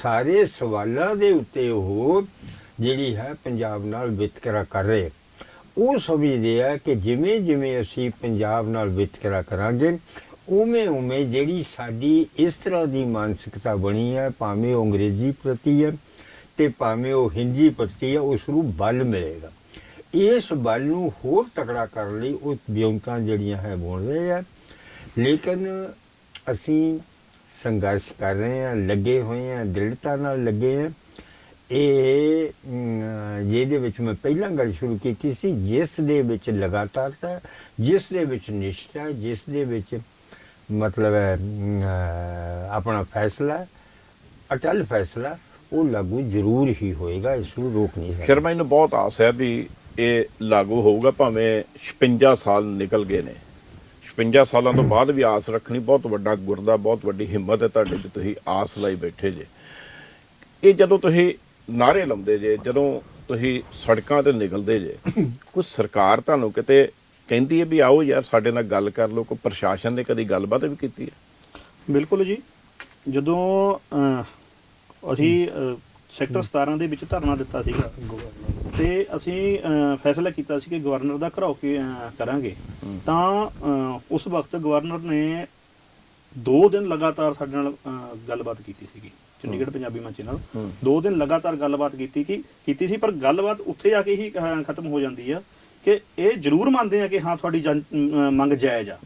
ਸਾਰੇ ਸਵਾਲਾਂ ਦੇ ਉੱਤੇ ਉਹ ਜਿਹੜੀ ਹੈ ਪੰਜਾਬ ਨਾਲ ਵਿਤਕਰਾ ਕਰ ਰਹੇ। ਉਹ ਸਮਝਦੇ ਆ ਕਿ ਜਿਵੇਂ ਜਿਵੇਂ ਅਸੀਂ ਪੰਜਾਬ ਨਾਲ ਵਿਤਕਰਾ ਕਰਾਂਗੇ, ਉਵੇਂ ਉਵੇਂ ਜਿਹੜੀ ਸਾਡੀ ਇਸ ਤਰ੍ਹਾਂ ਦੀ ਮਾਨਸਿਕਤਾ ਬਣੀ ਹੈ, ਭਾਵੇਂ ਉਹ ਅੰਗਰੇਜ਼ੀ ਪ੍ਰਤੀ ਹੈ ਤੇ ਭਾਵੇਂ ਉਹ ਹਿੰਦੀ ਪ੍ਰਤੀ ਹੈ, ਉਸ ਨੂੰ ਬਲ ਮਿਲੇਗਾ। ਇਸ ਬਲ ਨੂੰ ਹੋਰ ਤਕੜਾ ਕਰਨ ਲਈ ਉਹ ਵਿਉਂਤਾਂ ਜਿਹੜੀਆਂ ਹੈ ਬੋਲ ਰਹੇ ਆ। ਲੇਕਿਨ ਅਸੀਂ ਸੰਘਰਸ਼ ਕਰ ਰਹੇ ਹਾਂ, ਲੱਗੇ ਹੋਏ ਹਾਂ, ਦ੍ਰਿੜਤਾ ਨਾਲ ਲੱਗੇ ਹਾਂ। ਇਹ ਜਿਹਦੇ ਵਿੱਚ ਮੈਂ ਪਹਿਲਾਂ ਗੱਲ ਸ਼ੁਰੂ ਕੀਤੀ ਸੀ, ਜਿਸ ਦੇ ਵਿੱਚ ਲਗਾਤਾਰਤਾ, ਜਿਸ ਦੇ ਵਿੱਚ ਨਿਸ਼ਠਾ, ਜਿਸ ਦੇ ਵਿੱਚ ਮਤਲਬ ਹੈ ਆਪਣਾ ਫੈਸਲਾ, ਅਟਲ ਫੈਸਲਾ, ਉਹ ਲਾਗੂ ਜ਼ਰੂਰ ਹੀ ਹੋਏਗਾ, ਇਸ ਨੂੰ ਰੋਕ ਨਹੀਂ ਸਕਦਾ। ਸ਼ਰਮਾ ਨੂੰ ਬਹੁਤ ਆਸ ਹੈ ਵੀ ਇਹ ਲਾਗੂ ਹੋਊਗਾ, ਭਾਵੇਂ 56 ਸਾਲ ਨਿਕਲ ਗਏ ਨੇ। 56 ਸਾਲਾਂ ਤੋਂ ਬਾਅਦ ਵੀ ਆਸ ਰੱਖਣੀ ਬਹੁਤ ਵੱਡਾ ਗੁਰਦਾ, ਬਹੁਤ ਵੱਡੀ ਹਿੰਮਤ ਹੈ ਤੁਹਾਡੇ 'ਚ, ਤੁਸੀਂ ਆਸ ਲਾਈ ਬੈਠੇ ਜੇ। ਇਹ ਜਦੋਂ ਤੁਸੀਂ ਨਾਅਰੇ ਲਾਉਂਦੇ ਜੇ, ਜਦੋਂ ਤੁਸੀਂ ਸੜਕਾਂ 'ਤੇ ਨਿਕਲਦੇ ਜੇ, ਕੋਈ ਸਰਕਾਰ ਤੁਹਾਨੂੰ ਕਿਤੇ ਕਹਿੰਦੀ ਹੈ ਵੀ ਆਓ ਯਾਰ ਸਾਡੇ ਨਾਲ ਗੱਲ ਕਰ ਲਓ? ਕੋਈ ਪ੍ਰਸ਼ਾਸਨ ਨੇ ਕਦੀ ਗੱਲਬਾਤ ਵੀ ਕੀਤੀ ਹੈ? ਬਿਲਕੁਲ ਜੀ, ਜਦੋਂ ਅਸੀਂ ਸੈਕਟਰ 17 ਦੇ ਵਿੱਚ ਧਰਨਾ ਦਿੱਤਾ ਸੀਗਾ ਤੇ ਅਸੀਂ ਫੈਸਲਾ ਕੀਤਾ ਸੀ ਕਿ ਗਵਰਨਰ ਦਾ ਘਰਾਓ ਕੇ ਕਰਾਂਗੇ। ਤਾਂ ਉਸ ਵਕਤ ਗਵਰਨਰ ਨੇ 2 ਦਿਨ ਲਗਾਤਾਰ ਸਾਡੇ ਨਾਲ ਗੱਲਬਾਤ ਕੀਤੀ ਸੀਗੀ, ਚੰਡੀਗੜ੍ਹ ਪੰਜਾਬੀ ਮੰਚ ਨਾਲ 2 ਦਿਨ ਲਗਾਤਾਰ ਗੱਲਬਾਤ ਕੀਤੀ ਸੀ। ਪਰ ਗੱਲਬਾਤ ਉੱਥੇ ਆ ਕੇ ਹੀ ਖਤਮ ਹੋ ਜਾਂਦੀ ਆ ਕਿ ਇਹ ਜ਼ਰੂਰ ਮੰਨਦੇ ਆ ਕਿ ਹਾਂ ਤੁਹਾਡੀ ਮੰਗ ਜਾਇਜ਼ ਆ,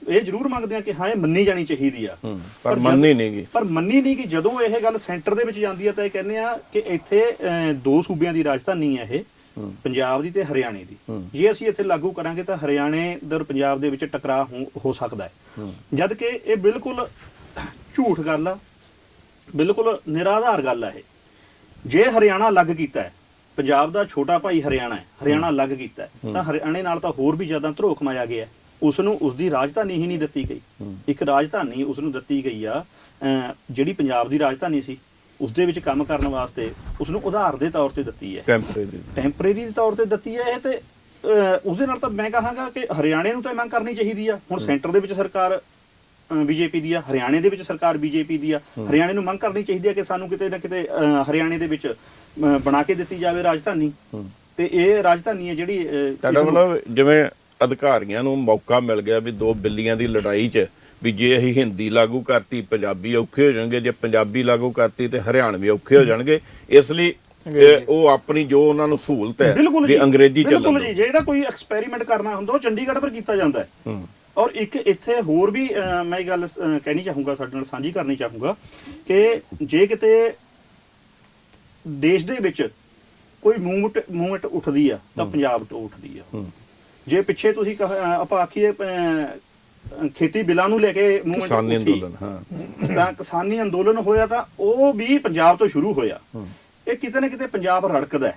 ਇਹ ਜ਼ਰੂਰ ਮੰਗਦੇ ਆ ਕਿ ਹਾਂ ਇਹ ਮੰਨੀ ਜਾਣੀ ਚਾਹੀਦੀ ਆ, ਪਰ ਮੰਨੀ ਨਹੀਂ ਕਿ ਜਦੋਂ ਇਹ ਗੱਲ ਸੈਂਟਰ ਦੇ ਵਿੱਚ ਜਾਂਦੀ ਆ ਤਾਂ ਇਹ ਕਹਿੰਦੇ ਆ ਕਿ ਇੱਥੇ 2 ਸੂਬਿਆਂ ਦੀ ਰਾਜਧਾਨੀ ਆ ਇਹ, ਪੰਜਾਬ ਦੀ ਤੇ ਹਰਿਆਣੇ ਦੀ। ਜੇ ਅਸੀਂ ਇੱਥੇ ਲਾਗੂ ਕਰਾਂਗੇ ਤਾਂ ਹਰਿਆਣੇ ਦਰ ਪੰਜਾਬ ਦੇ ਵਿੱਚ ਟਕਰਾਅ ਹੋ ਸਕਦਾ ਹੈ, ਜਦ ਕਿ ਇਹ ਬਿਲਕੁਲ ਝੂਠ ਗੱਲ ਆ, ਬਿਲਕੁਲ ਨਿਰਾਧਾਰ ਗੱਲ ਆ ਇਹ। ਜੇ ਹਰਿਆਣਾ ਅਲੱਗ ਕੀਤਾ ਹੈ, ਪੰਜਾਬ ਦਾ ਛੋਟਾ ਭਾਈ ਹਰਿਆਣਾ ਹੈ, ਹਰਿਆਣਾ ਅਲੱਗ ਕੀਤਾ ਹੈ, ਤਾਂ ਹਰਿਆਣੇ ਨਾਲ ਤਾਂ ਹੋਰ ਵੀ ਜ਼ਿਆਦਾ ਧਰੋਹ ਕਮਾਇਆ ਗਿਆ। ਉਸ ਨੂੰ ਉਸਦੀ ਰਾਜਧਾਨੀ ਹੀ ਨਹੀਂ ਦਿੱਤੀ ਗਈ। ਇੱਕ ਰਾਜਧਾਨੀ ਉਸ ਨੂੰ ਦਿੱਤੀ ਗਈ ਆ ਜਿਹੜੀ ਪੰਜਾਬ ਦੀ ਰਾਜਧਾਨੀ ਸੀ, ਉਸ ਦੇ ਵਿੱਚ ਕੰਮ ਕਰਨ ਵਾਸਤੇ ਉਸ ਨੂੰ ਉਧਾਰ ਦੇ ਤੌਰ ਤੇ ਦਿੱਤੀ ਹੈ, ਟੈਂਪਰੇਰੀ ਦੇ ਤੌਰ ਤੇ ਦਿੱਤੀ ਹੈ ਇਹ। ਤੇ ਉਸਦੇ ਨਾਲ ਤਾਂ ਮੈਂ ਕਹਾਂਗਾ ਕਿ ਹਰਿਆਣੇ ਨੂੰ ਤਾਂ ਮੰਗ ਕਰਨੀ ਚਾਹੀਦੀ ਆ। ਹੁਣ ਸੈਂਟਰ ਦੇ ਵਿੱਚ ਸਰਕਾਰ ਬੀਜੇਪੀ ਦੀ ਆ, ਹਰਿਆਣੇ ਦੇ ਵਿੱਚ ਸਰਕਾਰ ਬੀਜੇਪੀ ਦੀ ਆ। ਹਰਿਆਣੇ ਨੂੰ ਮੰਗ ਕਰਨੀ ਚਾਹੀਦੀ ਹੈ ਕਿ ਸਾਨੂੰ ਕਿਤੇ ਨਾ ਕਿਤੇ ਹਰਿਆਣੇ ਦੇ ਵਿੱਚ ਬਣਾ ਕੇ ਦਿੱਤੀ ਜਾਵੇ ਰਾਜਧਾਨੀ। ਤੇ ਇਹ ਰਾਜਧਾਨੀ ਹੈ ਜਿਹੜੀ ਤੁਹਾਡਾ ਮਤਲਬ ਜਿਵੇਂ ਅਧਿਕਾਰੀਆਂ ਨੂੰ ਮੌਕਾ ਮਿਲ ਗਿਆ ਵੀ 2 ਬਿੱਲੀਆਂ ਦੀ ਲੜਾਈ 'ਚ ਵੀ ਜੇ ਅਸੀਂ ਹਿੰਦੀ ਲਾਗੂ ਕਰਤੀ ਪੰਜਾਬੀ ਔਖੇ ਹੋ ਜਾਣਗੇ, ਜੇ ਪੰਜਾਬੀ ਲਾਗੂ ਕਰਤੀ ਤੇ ਹਰਿਆਣਵੀ ਔਖੇ ਹੋ ਜਾਣਗੇ, ਇਸ ਲਈ ਉਹ ਆਪਣੀ ਜੋ ਉਹਨਾਂ ਨੂੰ ਸਹੂਲਤ ਹੈ ਵੀ ਅੰਗਰੇਜ਼ੀ ਚੱਲਣ। ਬਿਲਕੁਲ ਜੀ, ਜਿਹੜਾ ਕੋਈ ਐਕਸਪੈਰੀਮੈਂਟ ਕਰਨਾ ਹੁੰਦਾ ਉਹ ਚੰਡੀਗੜ੍ਹ ਪਰ ਕੀਤਾ ਜਾਂਦਾ ਹੈ। ਔਰ ਇੱਕ ਇੱਥੇ ਹੋਰ ਵੀ ਮੈਂ ਇਹ ਗੱਲ ਕਹਿਣੀ ਚਾਹੂੰਗਾ, ਸਾਡੇ ਨਾਲ ਸਾਂਝੀ ਕਰਨੀ ਚਾਹੂੰਗਾ ਕਿ ਜੇ ਕਿਤੇ ਦੇਸ਼ ਦੇ ਵਿੱਚ ਕੋਈ ਮੂਵਮੈਂਟ ਉੱਠਦੀ ਆ ਤਾਂ ਪੰਜਾਬ ਤੋਂ ਉੱਠਦੀ ਆ। ਜੇ ਪਿੱਛੇ ਤੁਸੀਂ ਆਪਾਂ ਆਖੀਏ ਖੇਤੀ ਬਿੱਲਾਂ ਨੂੰ ਲੈ ਕੇ ਕਿਸਾਨੀ ਅੰਦੋਲਨ, ਤਾਂ ਕਿਸਾਨੀ ਅੰਦੋਲਨ ਹੋਇਆ ਤਾਂ ਉਹ ਵੀ ਪੰਜਾਬ ਤੋਂ ਸ਼ੁਰੂ ਹੋਇਆ। ਇਹ ਕਿਤੇ ਨਾ ਕਿਤੇ ਪੰਜਾਬ ਰੜਕਦਾ ਹੈ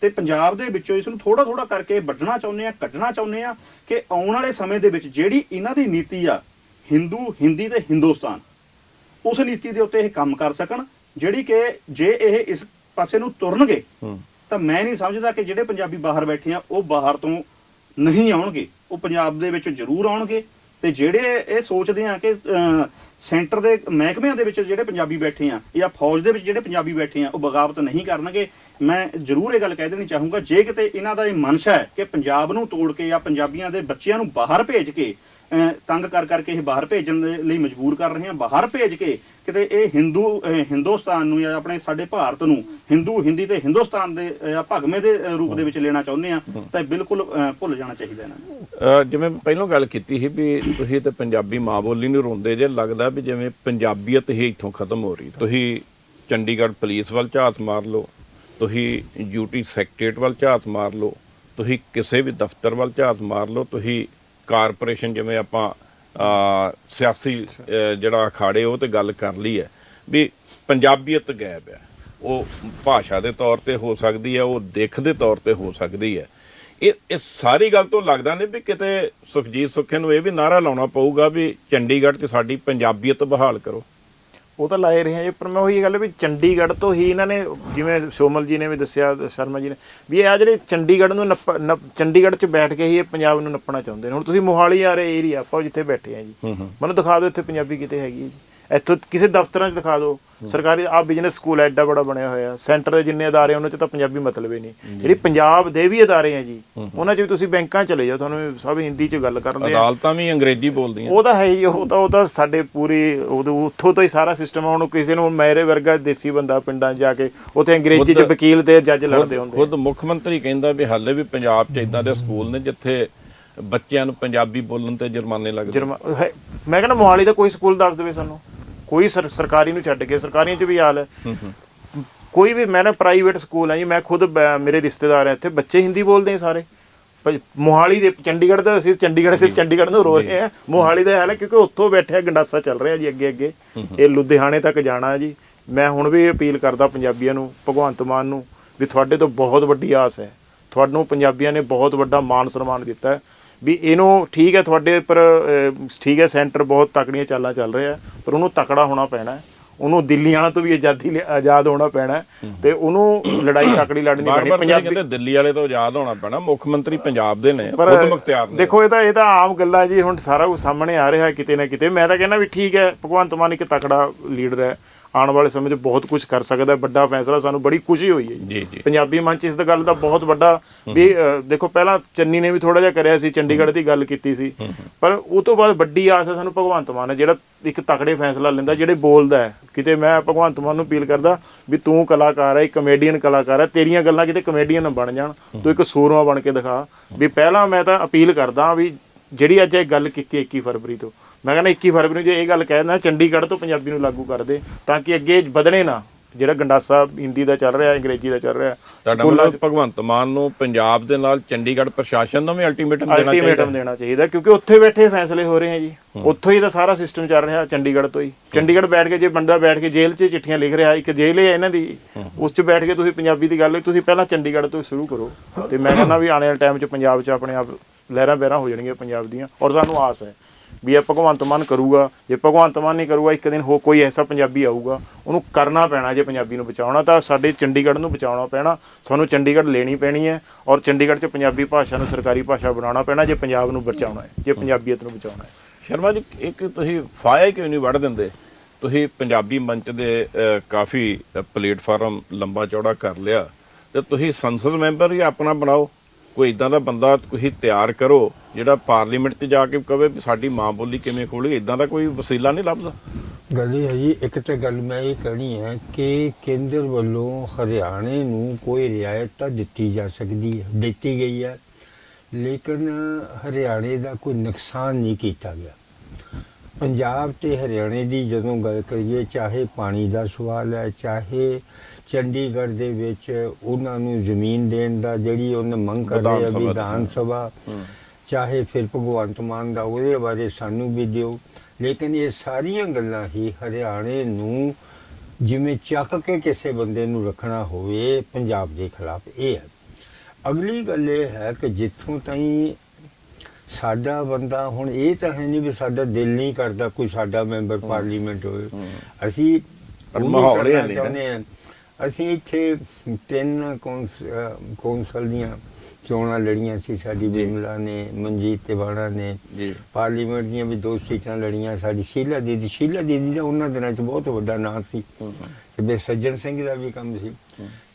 ਤੇ ਪੰਜਾਬ ਦੇ ਵਿੱਚੋਂ ਇਸ ਨੂੰ ਥੋੜਾ ਥੋੜਾ ਕਰਕੇ ਵੱਢਣਾ ਚਾਹੁੰਦੇ ਆ, ਕੱਢਣਾ ਚਾਹੁੰਦੇ ਆ ਕਿ ਆਉਣ ਵਾਲੇ ਸਮੇਂ ਦੇ ਵਿੱਚ ਜਿਹੜੀ ਇਹਨਾਂ ਦੀ ਨੀਤੀ ਆ ਹਿੰਦੂ, ਹਿੰਦੀ ਤੇ ਹਿੰਦੁਸਤਾਨ, ਉਸ ਨੀਤੀ ਦੇ ਉੱਤੇ ਇਹ ਕੰਮ ਕਰ ਸਕਣ, ਜਿਹੜੀ ਕਿ ਜੇ ਇਹ ਇਸ ਪਾਸੇ ਨੂੰ ਤੁਰਨਗੇ ਤਾਂ ਮੈਂ ਨਹੀਂ ਸਮਝਦਾ ਕਿ ਜਿਹੜੇ ਪੰਜਾਬੀ ਬਾਹਰ ਬੈਠੇ ਆ ਉਹ ਬਾਹਰ ਤੋਂ ਨਹੀਂ ਆਉਣਗੇ, ਉਹ ਪੰਜਾਬ ਦੇ ਵਿੱਚ ਜ਼ਰੂਰ ਆਉਣਗੇ। ਤੇ ਜਿਹੜੇ ਇਹ ਸੋਚਦੇ ਆ ਕਿ ਸੈਂਟਰ ਦੇ ਮਹਿਕਮਿਆਂ ਦੇ ਵਿੱਚ ਜਿਹੜੇ ਪੰਜਾਬੀ ਬੈਠੇ ਆ ਜਾਂ ਫੌਜ ਦੇ ਵਿੱਚ ਜਿਹੜੇ ਪੰਜਾਬੀ ਬੈਠੇ ਆ ਉਹ ਬਗਾਵਤ ਨਹੀਂ ਕਰਨਗੇ, ਮੈਂ ਜ਼ਰੂਰ ਇਹ ਗੱਲ ਕਹਿ ਦੇਣੀ ਚਾਹੂੰਗਾ। ਜੇ ਕਿਤੇ ਇਹਨਾਂ ਦਾ ਇਹ ਮਨਸ਼ਾ ਹੈ ਕਿ ਪੰਜਾਬ ਨੂੰ ਤੋੜ ਕੇ ਜਾਂ ਪੰਜਾਬੀਆਂ ਦੇ ਬੱਚਿਆਂ ਨੂੰ ਬਾਹਰ ਭੇਜ ਕੇ ਤੰਗ ਕਰਕੇ ਇਹ ਬਾਹਰ ਭੇਜਣ ਦੇ ਲਈ ਮਜਬੂਰ ਕਰ ਰਹੇ ਆ, ਬਾਹਰ ਭੇਜ ਕੇ ਕਿਤੇ ਇਹ ਹਿੰਦੁਸਤਾਨ ਨੂੰ ਜਾਂ ਆਪਣੇ ਸਾਡੇ ਭਾਰਤ ਨੂੰ ਹਿੰਦੂ, ਹਿੰਦੀ ਤੇ ਹਿੰਦੁਸਤਾਨ ਦੇ ਭਗਵੇਂ ਦੇ ਰੂਪ ਦੇ ਵਿੱਚ ਲੈਣਾ ਚਾਹੁੰਦੇ ਆ ਤਾਂ ਬਿਲਕੁਲ ਭੁੱਲ ਜਾਣਾ ਚਾਹੀਦਾ ਇਹਨਾਂ ਨੂੰ। ਜਿਵੇਂ ਪਹਿਲਾਂ ਗੱਲ ਕੀਤੀ ਸੀ ਵੀ ਤੁਸੀਂ ਤੇ ਪੰਜਾਬੀ ਮਾਂ ਬੋਲੀ ਨੂੰ ਰੋਂਦੇ ਜੇ, ਲੱਗਦਾ ਵੀ ਜਿਵੇਂ ਪੰਜਾਬੀਅਤ ਹੀ ਇੱਥੋਂ ਖਤਮ ਹੋ ਰਹੀ। ਤੁਸੀਂ ਚੰਡੀਗੜ੍ਹ ਪੁਲਿਸ ਵੱਲ ਝਾਤ ਮਾਰ ਲਓ, ਤੁਸੀਂ ਯੂਟੀ ਸੈਕਟਰੀਏਟ ਵੱਲ ਝਾਤ ਮਾਰ ਲਓ, ਤੁਸੀਂ ਕਿਸੇ ਵੀ ਦਫ਼ਤਰ ਵੱਲ ਝਾਤ ਮਾਰ ਲਓ, ਤੁਸੀਂ ਕਾਰਪੋਰੇਸ਼ਨ ਜਿਵੇਂ ਆਪਾਂ ਸਿਆਸੀ ਜਿਹੜਾ ਅਖਾੜੇ ਉਹ ਤੇ ਗੱਲ ਕਰ ਲਈ ਹੈ ਵੀ ਪੰਜਾਬੀਅਤ ਗਾਇਬ ਹੈ। ਉਹ ਭਾਸ਼ਾ ਦੇ ਤੌਰ ਤੇ ਹੋ ਸਕਦੀ ਹੈ, ਉਹ ਦਿੱਖ ਦੇ ਤੌਰ ਤੇ ਹੋ ਸਕਦੀ ਹੈ। ਇਹ ਸਾਰੀ ਗੱਲ ਤੋਂ ਲੱਗਦਾ ਨਹੀਂ ਵੀ ਕਿਤੇ ਸੁਖਜੀਤ ਸੁੱਖੇ ਨੂੰ ਇਹ ਵੀ ਨਾਅਰਾ ਲਾਉਣਾ ਪਊਗਾ ਵੀ ਚੰਡੀਗੜ੍ਹ 'ਚ ਸਾਡੀ ਪੰਜਾਬੀਅਤ ਬਹਾਲ ਕਰੋ। ਉਹ ਤਾਂ ਲਾਏ ਰਹੇ ਆ, ਪਰ ਮੈਂ ਉਹੀ ਗੱਲ ਵੀ ਚੰਡੀਗੜ੍ਹ ਤੋਂ ਹੀ ਇਹਨਾਂ ਨੇ, ਜਿਵੇਂ ਸੋਮਲ ਜੀ ਨੇ ਵੀ ਦੱਸਿਆ, ਸ਼ਰਮਾ ਜੀ ਨੇ ਵੀ, ਇਹ ਆ ਜਿਹੜੇ ਚੰਡੀਗੜ੍ਹ ਨੂੰ ਚੰਡੀਗੜ੍ਹ 'ਚ ਬੈਠ ਕੇ ਹੀ ਇਹ ਪੰਜਾਬ ਨੂੰ ਨੱਪਣਾ ਚਾਹੁੰਦੇ ਨੇ। ਹੁਣ ਤੁਸੀਂ ਮੋਹਾਲੀ ਆ ਰਹੇ ਏਰੀਆ, ਆਪਾਂ ਜਿੱਥੇ ਬੈਠੇ ਆ ਜੀ, ਮੈਨੂੰ ਦਿਖਾ ਦਿਓ ਇੱਥੇ ਪੰਜਾਬੀ ਕਿਤੇ ਹੈਗੀ ਹੈ ਜੀ? ਇੱਥੋਂ ਕਿਸੇ ਦਫ਼ਤਰਾਂ 'ਚ ਦਿਖਾ ਦਿਓ। ਸਰਕਾਰੀ ਆਹ ਬਿਜ਼ਨਸ ਸਕੂਲ ਐਡਾ ਬੜਾ ਬਣਿਆ ਹੋਇਆ, ਸੈਂਟਰ ਦੇ ਜਿੰਨੇ ਅਦਾਰੇ ਉਹਨਾਂ 'ਚ ਤਾਂ ਪੰਜਾਬੀ ਮਤਲਬ ਹੀ ਨਹੀਂ। ਜਿਹੜੀ ਪੰਜਾਬ ਦੇ ਵੀ ਅਦਾਰੇ ਆ ਜੀ, ਉਹਨਾਂ 'ਚ ਵੀ ਤੁਸੀਂ ਬੈਂਕਾਂ ਚਲੇ ਜਾਓ, ਤੁਹਾਨੂੰ ਸਭ ਹਿੰਦੀ 'ਚ ਗੱਲ ਕਰਦੇ ਆ। ਅਦਾਲਤਾਂ ਵੀ ਅੰਗਰੇਜ਼ੀ ਬੋਲਦੀਆਂ। ਉਹ ਤਾਂ ਹੈ ਹੀ, ਉਹ ਤਾਂ ਸਾਡੇ ਪੂਰੀ ਉੱਥੋਂ ਤੋਂ ਹੀ ਸਾਰਾ ਸਿਸਟਮ। ਹੁਣ ਕਿਸੇ ਨੂੰ ਮੇਰੇ ਵਰਗਾ ਦੇਸੀ ਬੰਦਾ ਪਿੰਡਾਂ 'ਚ ਜਾ ਕੇ ਉੱਥੇ ਅੰਗਰੇਜ਼ੀ 'ਚ ਵਕੀਲ ਤੇ ਜੱਜ ਲੜਦੇ ਹੁੰਦੇ। ਖੁਦ ਮੁੱਖ ਮੰਤਰੀ ਕਹਿੰਦਾ ਵੀ ਹਾਲੇ ਵੀ ਪੰਜਾਬ 'ਚ ਇਦਾਂ ਦੇ ਸਕੂਲ ਨੇ ਜਿੱਥੇ ਬੱਚਿਆਂ ਨੂੰ ਪੰਜਾਬੀ ਬੋਲਣ ਤੇ ਜੁਰਮਾਨੇ ਲੱਗਦੇ। ਮੈਂ ਕਹਿੰਦਾ ਮੋਹਾਲੀ ਦਾ ਕੋਈ ਸਕੂਲ ਦੱਸ ਦੇਵੇ ਸਾਨੂੰ, ਕੋਈ ਸਰਕਾਰੀ ਨੂੰ ਛੱਡ ਕੇ। ਸਰਕਾਰੀਆਂ 'ਚ ਵੀ ਹਾਲ ਹੈ ਕੋਈ ਵੀ। ਮੈਂ ਨਾ ਪ੍ਰਾਈਵੇਟ ਸਕੂਲ ਹੈ ਜੀ, ਮੈਂ ਖੁਦ, ਮੇਰੇ ਰਿਸ਼ਤੇਦਾਰ ਹੈ ਇੱਥੇ, ਬੱਚੇ ਹਿੰਦੀ ਬੋਲਦੇ ਆ ਸਾਰੇ। ਮੋਹਾਲੀ ਦੇ, ਚੰਡੀਗੜ੍ਹ ਦਾ ਅਸੀਂ ਚੰਡੀਗੜ੍ਹ ਨੂੰ ਰੋ ਰਹੇ ਹਾਂ, ਮੋਹਾਲੀ ਦਾ ਹਾਲ ਹੈ ਕਿਉਂਕਿ ਉੱਥੋਂ ਬੈਠਿਆ ਗੰਡਾਸਾ ਚੱਲ ਰਿਹਾ ਜੀ ਅੱਗੇ। ਇਹ ਲੁਧਿਆਣੇ ਤੱਕ ਜਾਣਾ ਜੀ। ਮੈਂ ਹੁਣ ਵੀ ਅਪੀਲ ਕਰਦਾ ਪੰਜਾਬੀਆਂ ਨੂੰ, ਭਗਵੰਤ ਮਾਨ ਨੂੰ, ਵੀ ਤੁਹਾਡੇ ਤੋਂ ਬਹੁਤ ਵੱਡੀ ਆਸ ਹੈ। ਤੁਹਾਨੂੰ ਪੰਜਾਬੀਆਂ ਨੇ ਬਹੁਤ ਵੱਡਾ ਮਾਨ ਸਨਮਾਨ ਦਿੱਤਾ ਹੈ ਵੀ ਇਹਨੂੰ, ਠੀਕ ਹੈ ਤੁਹਾਡੇ ਉੱਪਰ, ਠੀਕ ਹੈ ਸੈਂਟਰ ਬਹੁਤ ਤਕੜੀਆਂ ਚਾਲਾਂ ਚੱਲ ਰਿਹਾ, ਪਰ ਉਹਨੂੰ ਤਕੜਾ ਹੋਣਾ ਪੈਣਾ। ਉਹਨੂੰ ਦਿੱਲੀਆਂ ਤੋਂ ਵੀ ਆਜ਼ਾਦ ਹੋਣਾ ਪੈਣਾ ਤੇ ਉਹਨੂੰ ਲੜਾਈ ਤਕੜੀ ਲੜਨੀ ਪੈਣੀ। ਪੰਜਾਬੀ ਦਿੱਲੀ ਵਾਲੇ ਤੋਂ ਆਜ਼ਾਦ ਹੋਣਾ ਪੈਣਾ। ਮੁੱਖ ਮੰਤਰੀ ਪੰਜਾਬ ਦੇ ਨੇ, ਖੁਦ ਮੁਖਤਿਆਰ ਨੇ। ਦੇਖੋ ਇਹ ਤਾਂ ਆਮ ਗੱਲਾਂ ਜੀ, ਹੁਣ ਸਾਰਾ ਕੁਝ ਸਾਹਮਣੇ ਆ ਰਿਹਾ ਕਿਤੇ ਨਾ ਕਿਤੇ। ਮੈਂ ਤਾਂ ਕਹਿੰਦਾ ਵੀ ਠੀਕ ਹੈ, ਭਗਵੰਤ ਮਾਨ ਇੱਕ ਤਕੜਾ ਲੀਡਰ ਹੈ, ਆਉਣ ਵਾਲੇ ਸਮੇਂ 'ਚ ਬਹੁਤ ਕੁਝ ਕਰ ਸਕਦਾ ਹੈ। ਵੱਡਾ ਫੈਸਲਾ, ਸਾਨੂੰ ਬੜੀ ਖੁਸ਼ੀ ਹੋਈ ਹੈ ਜੀ, ਜੀ। ਪੰਜਾਬੀ ਮੰਚ ਇਸ ਗੱਲ ਦਾ ਬਹੁਤ ਵੱਡਾ ਵੀ ਦੇਖੋ ਪਹਿਲਾਂ ਚੰਨੀ ਨੇ ਵੀ ਥੋੜਾ ਜਿਹਾ ਕਰਿਆ ਸੀ, ਚੰਡੀਗੜ੍ਹ ਦੀ ਗੱਲ ਕੀਤੀ ਸੀ, ਪਰ ਉਹ ਤੋਂ ਬਾਅਦ ਵੱਡੀ ਆਸ ਹੈ ਸਾਨੂੰ ਭਗਵੰਤ ਮਾਨ ਹੈ ਜਿਹੜਾ ਇੱਕ ਤਕੜੇ ਫੈਸਲਾ ਲੈਂਦਾ, ਜਿਹੜੇ ਬੋਲਦਾ ਹੈ। ਕਿਤੇ ਮੈਂ ਭਗਵੰਤ ਮਾਨ ਨੂੰ ਅਪੀਲ ਕਰਦਾ ਵੀ ਤੂੰ ਕਲਾਕਾਰ ਹੈ, ਇੱਕ ਕਮੇਡੀਅਨ ਕਲਾਕਾਰ ਹੈ, ਤੇਰੀਆਂ ਗੱਲਾਂ ਕਿਤੇ ਕਮੇਡੀਅਨ ਨਾ ਬਣ ਜਾਣ, ਤੂੰ ਇੱਕ ਸੂਰਮਾ ਬਣ ਕੇ ਦਿਖਾ। ਵੀ ਪਹਿਲਾਂ ਮੈਂ ਤਾਂ ਅਪੀਲ ਕਰਦਾ ਵੀ ਜਿਹੜੀ ਅੱਜ ਇਹ ਗੱਲ ਕੀਤੀ 21 ਫਰਵਰੀ ਤੋਂ, ਮੈਂ ਕਹਿੰਦਾ 21 ਫਰਵਰੀ ਨੂੰ ਜੇ ਇਹ ਗੱਲ ਕਹਿ ਦਿੰਦਾ ਚੰਡੀਗੜ੍ਹ ਤੋਂ ਪੰਜਾਬੀ ਨੂੰ ਲਾਗੂ ਕਰ ਦੇ, ਤਾਂ ਕਿ ਅੱਗੇ ਵਧਣੇ ਨਾ। ਜਿਹੜਾ ਗੰਡਾਸਾ ਹਿੰਦੀ ਦਾ ਚੱਲ ਰਿਹਾ, ਅੰਗਰੇਜ਼ੀ ਦਾ ਚੱਲ ਰਿਹਾ, ਤੁਹਾਡਾ ਮਤਲਬ ਭਗਵੰਤ ਮਾਨ ਨੂੰ ਪੰਜਾਬ ਦੇ ਨਾਲ ਚੰਡੀਗੜ੍ਹ ਪ੍ਰਸ਼ਾਸਨ ਨੂੰ ਵੀ ਅਲਟੀਮੇਟਮ ਦੇਣਾ ਚਾਹੀਦਾ, ਕਿਉਂਕਿ ਉੱਥੇ ਬੈਠੇ ਫੈਸਲੇ ਹੋ ਰਹੇ ਆ ਜੀ, ਉੱਥੋਂ ਹੀ ਤਾਂ ਸਾਰਾ ਸਿਸਟਮ ਚੱਲ ਰਿਹਾ, ਚੰਡੀਗੜ੍ਹ ਤੋਂ ਹੀ। ਚੰਡੀਗੜ੍ਹ ਬੈਠ ਕੇ ਜੇ ਬੰਦਾ ਬੈਠ ਕੇ ਜੇਲ੍ਹ 'ਚ ਚਿੱਠੀਆਂ ਲਿਖ ਰਿਹਾ, ਇੱਕ ਜੇਲ੍ਹ ਹੈ ਇਹਨਾਂ ਦੀ, ਉਸ 'ਚ ਬੈਠ ਕੇ ਤੁਸੀਂ ਪੰਜਾਬੀ ਦੀ ਗੱਲ ਤੁਸੀਂ ਪਹਿਲਾਂ ਚੰਡੀਗੜ੍ਹ ਤੋਂ ਸ਼ੁਰੂ ਕਰੋ। ਤੇ ਮੈਂ ਕਹਿੰਦਾ ਵੀ ਆਉਣ ਵਾਲੇ ਟਾਈਮ 'ਚ ਪੰਜਾਬ 'ਚ ਆਪਣੇ ਆਪ ਲਹਿਰਾਂ ਬਹਿਰਾਂ ਹੋ ਜਾਣਗੀਆਂ ਪੰਜਾਬ ਦੀਆਂ, ਔਰ ਸਾਨੂੰ ਆਸ ਹੈ ਵੀ ਇਹ ਭਗਵੰਤ ਮਾਨ ਕਰੂਗਾ। ਜੇ ਭਗਵੰਤ ਮਾਨ ਨਹੀਂ ਕਰੂਗਾ, ਇੱਕ ਦਿਨ ਕੋਈ ਐਸਾ ਪੰਜਾਬੀ ਆਊਗਾ, ਉਹਨੂੰ ਕਰਨਾ ਪੈਣਾ। ਜੇ ਪੰਜਾਬੀ ਨੂੰ ਬਚਾਉਣਾ ਤਾਂ ਸਾਡੇ ਚੰਡੀਗੜ੍ਹ ਨੂੰ ਬਚਾਉਣਾ ਪੈਣਾ, ਸਾਨੂੰ ਚੰਡੀਗੜ੍ਹ ਲੈਣੀ ਪੈਣੀ ਹੈ, ਔਰ ਚੰਡੀਗੜ੍ਹ 'ਚ ਪੰਜਾਬੀ ਭਾਸ਼ਾ ਨੂੰ ਸਰਕਾਰੀ ਭਾਸ਼ਾ ਬਣਾਉਣਾ ਪੈਣਾ, ਜੇ ਪੰਜਾਬ ਨੂੰ ਬਚਾਉਣਾ ਹੈ, ਜੇ ਪੰਜਾਬੀਅਤ ਨੂੰ ਬਚਾਉਣਾ ਹੈ। ਸ਼ਰਮਾ ਜੀ, ਇੱਕ ਤੁਸੀਂ ਫਾਇਆ ਕਿਉਂ ਨਹੀਂ ਵੱਢ ਦਿੰਦੇ? ਤੁਸੀਂ ਪੰਜਾਬੀ ਮੰਚ ਦੇ ਕਾਫੀ ਪਲੇਟਫਾਰਮ ਲੰਬਾ ਚੌੜਾ ਕਰ ਲਿਆ, ਤੇ ਤੁਸੀਂ ਸੰਸਦ ਮੈਂਬਰ ਹੀ ਆਪਣਾ ਬਣਾਓ, ਕੋਈ ਇਦਾਂ ਦਾ ਬੰਦਾ ਤੁਸੀਂ ਤਿਆਰ ਕਰੋ ਜਿਹੜਾ ਪਾਰਲੀਮੈਂਟ 'ਚ ਜਾ ਕੇ ਕਹੇ ਵੀ ਸਾਡੀ ਮਾਂ ਬੋਲੀ ਕਿਵੇਂ ਖੋਲੀ। ਇਦਾਂ ਦਾ ਕੋਈ ਵਸੀਲਾ ਨਹੀਂ ਲੱਭਦਾ। ਗੱਲ ਇਹ ਹੈ ਜੀ, ਇੱਕ ਤਾਂ ਗੱਲ ਮੈਂ ਇਹ ਕਹਿਣੀ ਹੈ ਕਿ ਕੇਂਦਰ ਵੱਲੋਂ ਹਰਿਆਣੇ ਨੂੰ ਕੋਈ ਰਿਆਇਤ ਤਾਂ ਦਿੱਤੀ ਜਾ ਸਕਦੀ ਹੈ, ਦਿੱਤੀ ਗਈ ਹੈ, ਲੇਕਿਨ ਹਰਿਆਣੇ ਦਾ ਕੋਈ ਨੁਕਸਾਨ ਨਹੀਂ ਕੀਤਾ ਗਿਆ। ਪੰਜਾਬ ਤੇ ਹਰਿਆਣੇ ਦੀ ਜਦੋਂ ਗੱਲ ਕਰੀਏ, ਚਾਹੇ ਪਾਣੀ ਦਾ ਸਵਾਲ ਹੈ, ਚਾਹੇ ਚੰਡੀਗੜ੍ਹ ਦੇ ਵਿੱਚ ਉਹਨਾਂ ਨੂੰ ਜ਼ਮੀਨ ਦੇਣ ਦਾ ਜਿਹੜੀ ਉਹਨੇ ਮੰਗ ਕਰ ਰਹੀ ਹੈ ਵਿਧਾਨ ਸਭਾ, ਚਾਹੇ ਫਿਰ ਭਗਵੰਤ ਮਾਨ ਦਾ ਉਹਦੇ ਬਾਰੇ ਸਾਨੂੰ ਵੀ ਦਿਓ, ਲੇਕਿਨ ਇਹ ਸਾਰੀਆਂ ਗੱਲਾਂ ਹੀ ਹਰਿਆਣੇ ਨੂੰ ਜਿਵੇਂ ਚੱਕ ਕੇ ਕਿਸੇ ਬੰਦੇ ਨੂੰ ਰੱਖਣਾ ਹੋਵੇ ਪੰਜਾਬ ਦੇ ਖਿਲਾਫ ਇਹ ਹੈ। ਅਗਲੀ ਗੱਲ ਇਹ ਹੈ ਕਿ ਜਿੱਥੋਂ ਤਾਈਂ ਸਾਡਾ ਬੰਦਾ, ਹੁਣ ਇਹ ਤਾਂ ਹੈ ਨਹੀਂ ਵੀ ਸਾਡਾ ਦਿਲ ਨਹੀਂ ਕਰਦਾ ਕੋਈ ਸਾਡਾ ਮੈਂਬਰ ਪਾਰਲੀਮੈਂਟ ਹੋਵੇ, ਅਸੀਂ ਮਾਹੌਲ ਇਹ ਚਾਹੁੰਦੇ ਹਾਂ। ਅਸੀਂ ਇੱਥੇ 3 ਕੌਂਸਲ ਦੀਆਂ ਚੋਣਾਂ ਲੜੀਆਂ ਸੀ, ਸਾਡੀ ਬਿਮਲਾ ਨੇ, ਮਨਜੀਤ ਤਿਵਾੜਾ ਨੇ, ਪਾਰਲੀਮੈਂਟ ਦੀਆਂ ਵੀ 2 ਸੀਟਾਂ ਲੜੀਆਂ, ਸਾਡੀ ਸ਼ੀਲਾ ਦੀਦੀ ਦਾ ਉਹਨਾਂ ਦਿਨਾਂ 'ਚ ਬਹੁਤ ਵੱਡਾ ਨਾਂ ਸੀ, ਤੇ ਸੱਜਣ ਸਿੰਘ ਦਾ ਵੀ ਕੰਮ ਸੀ,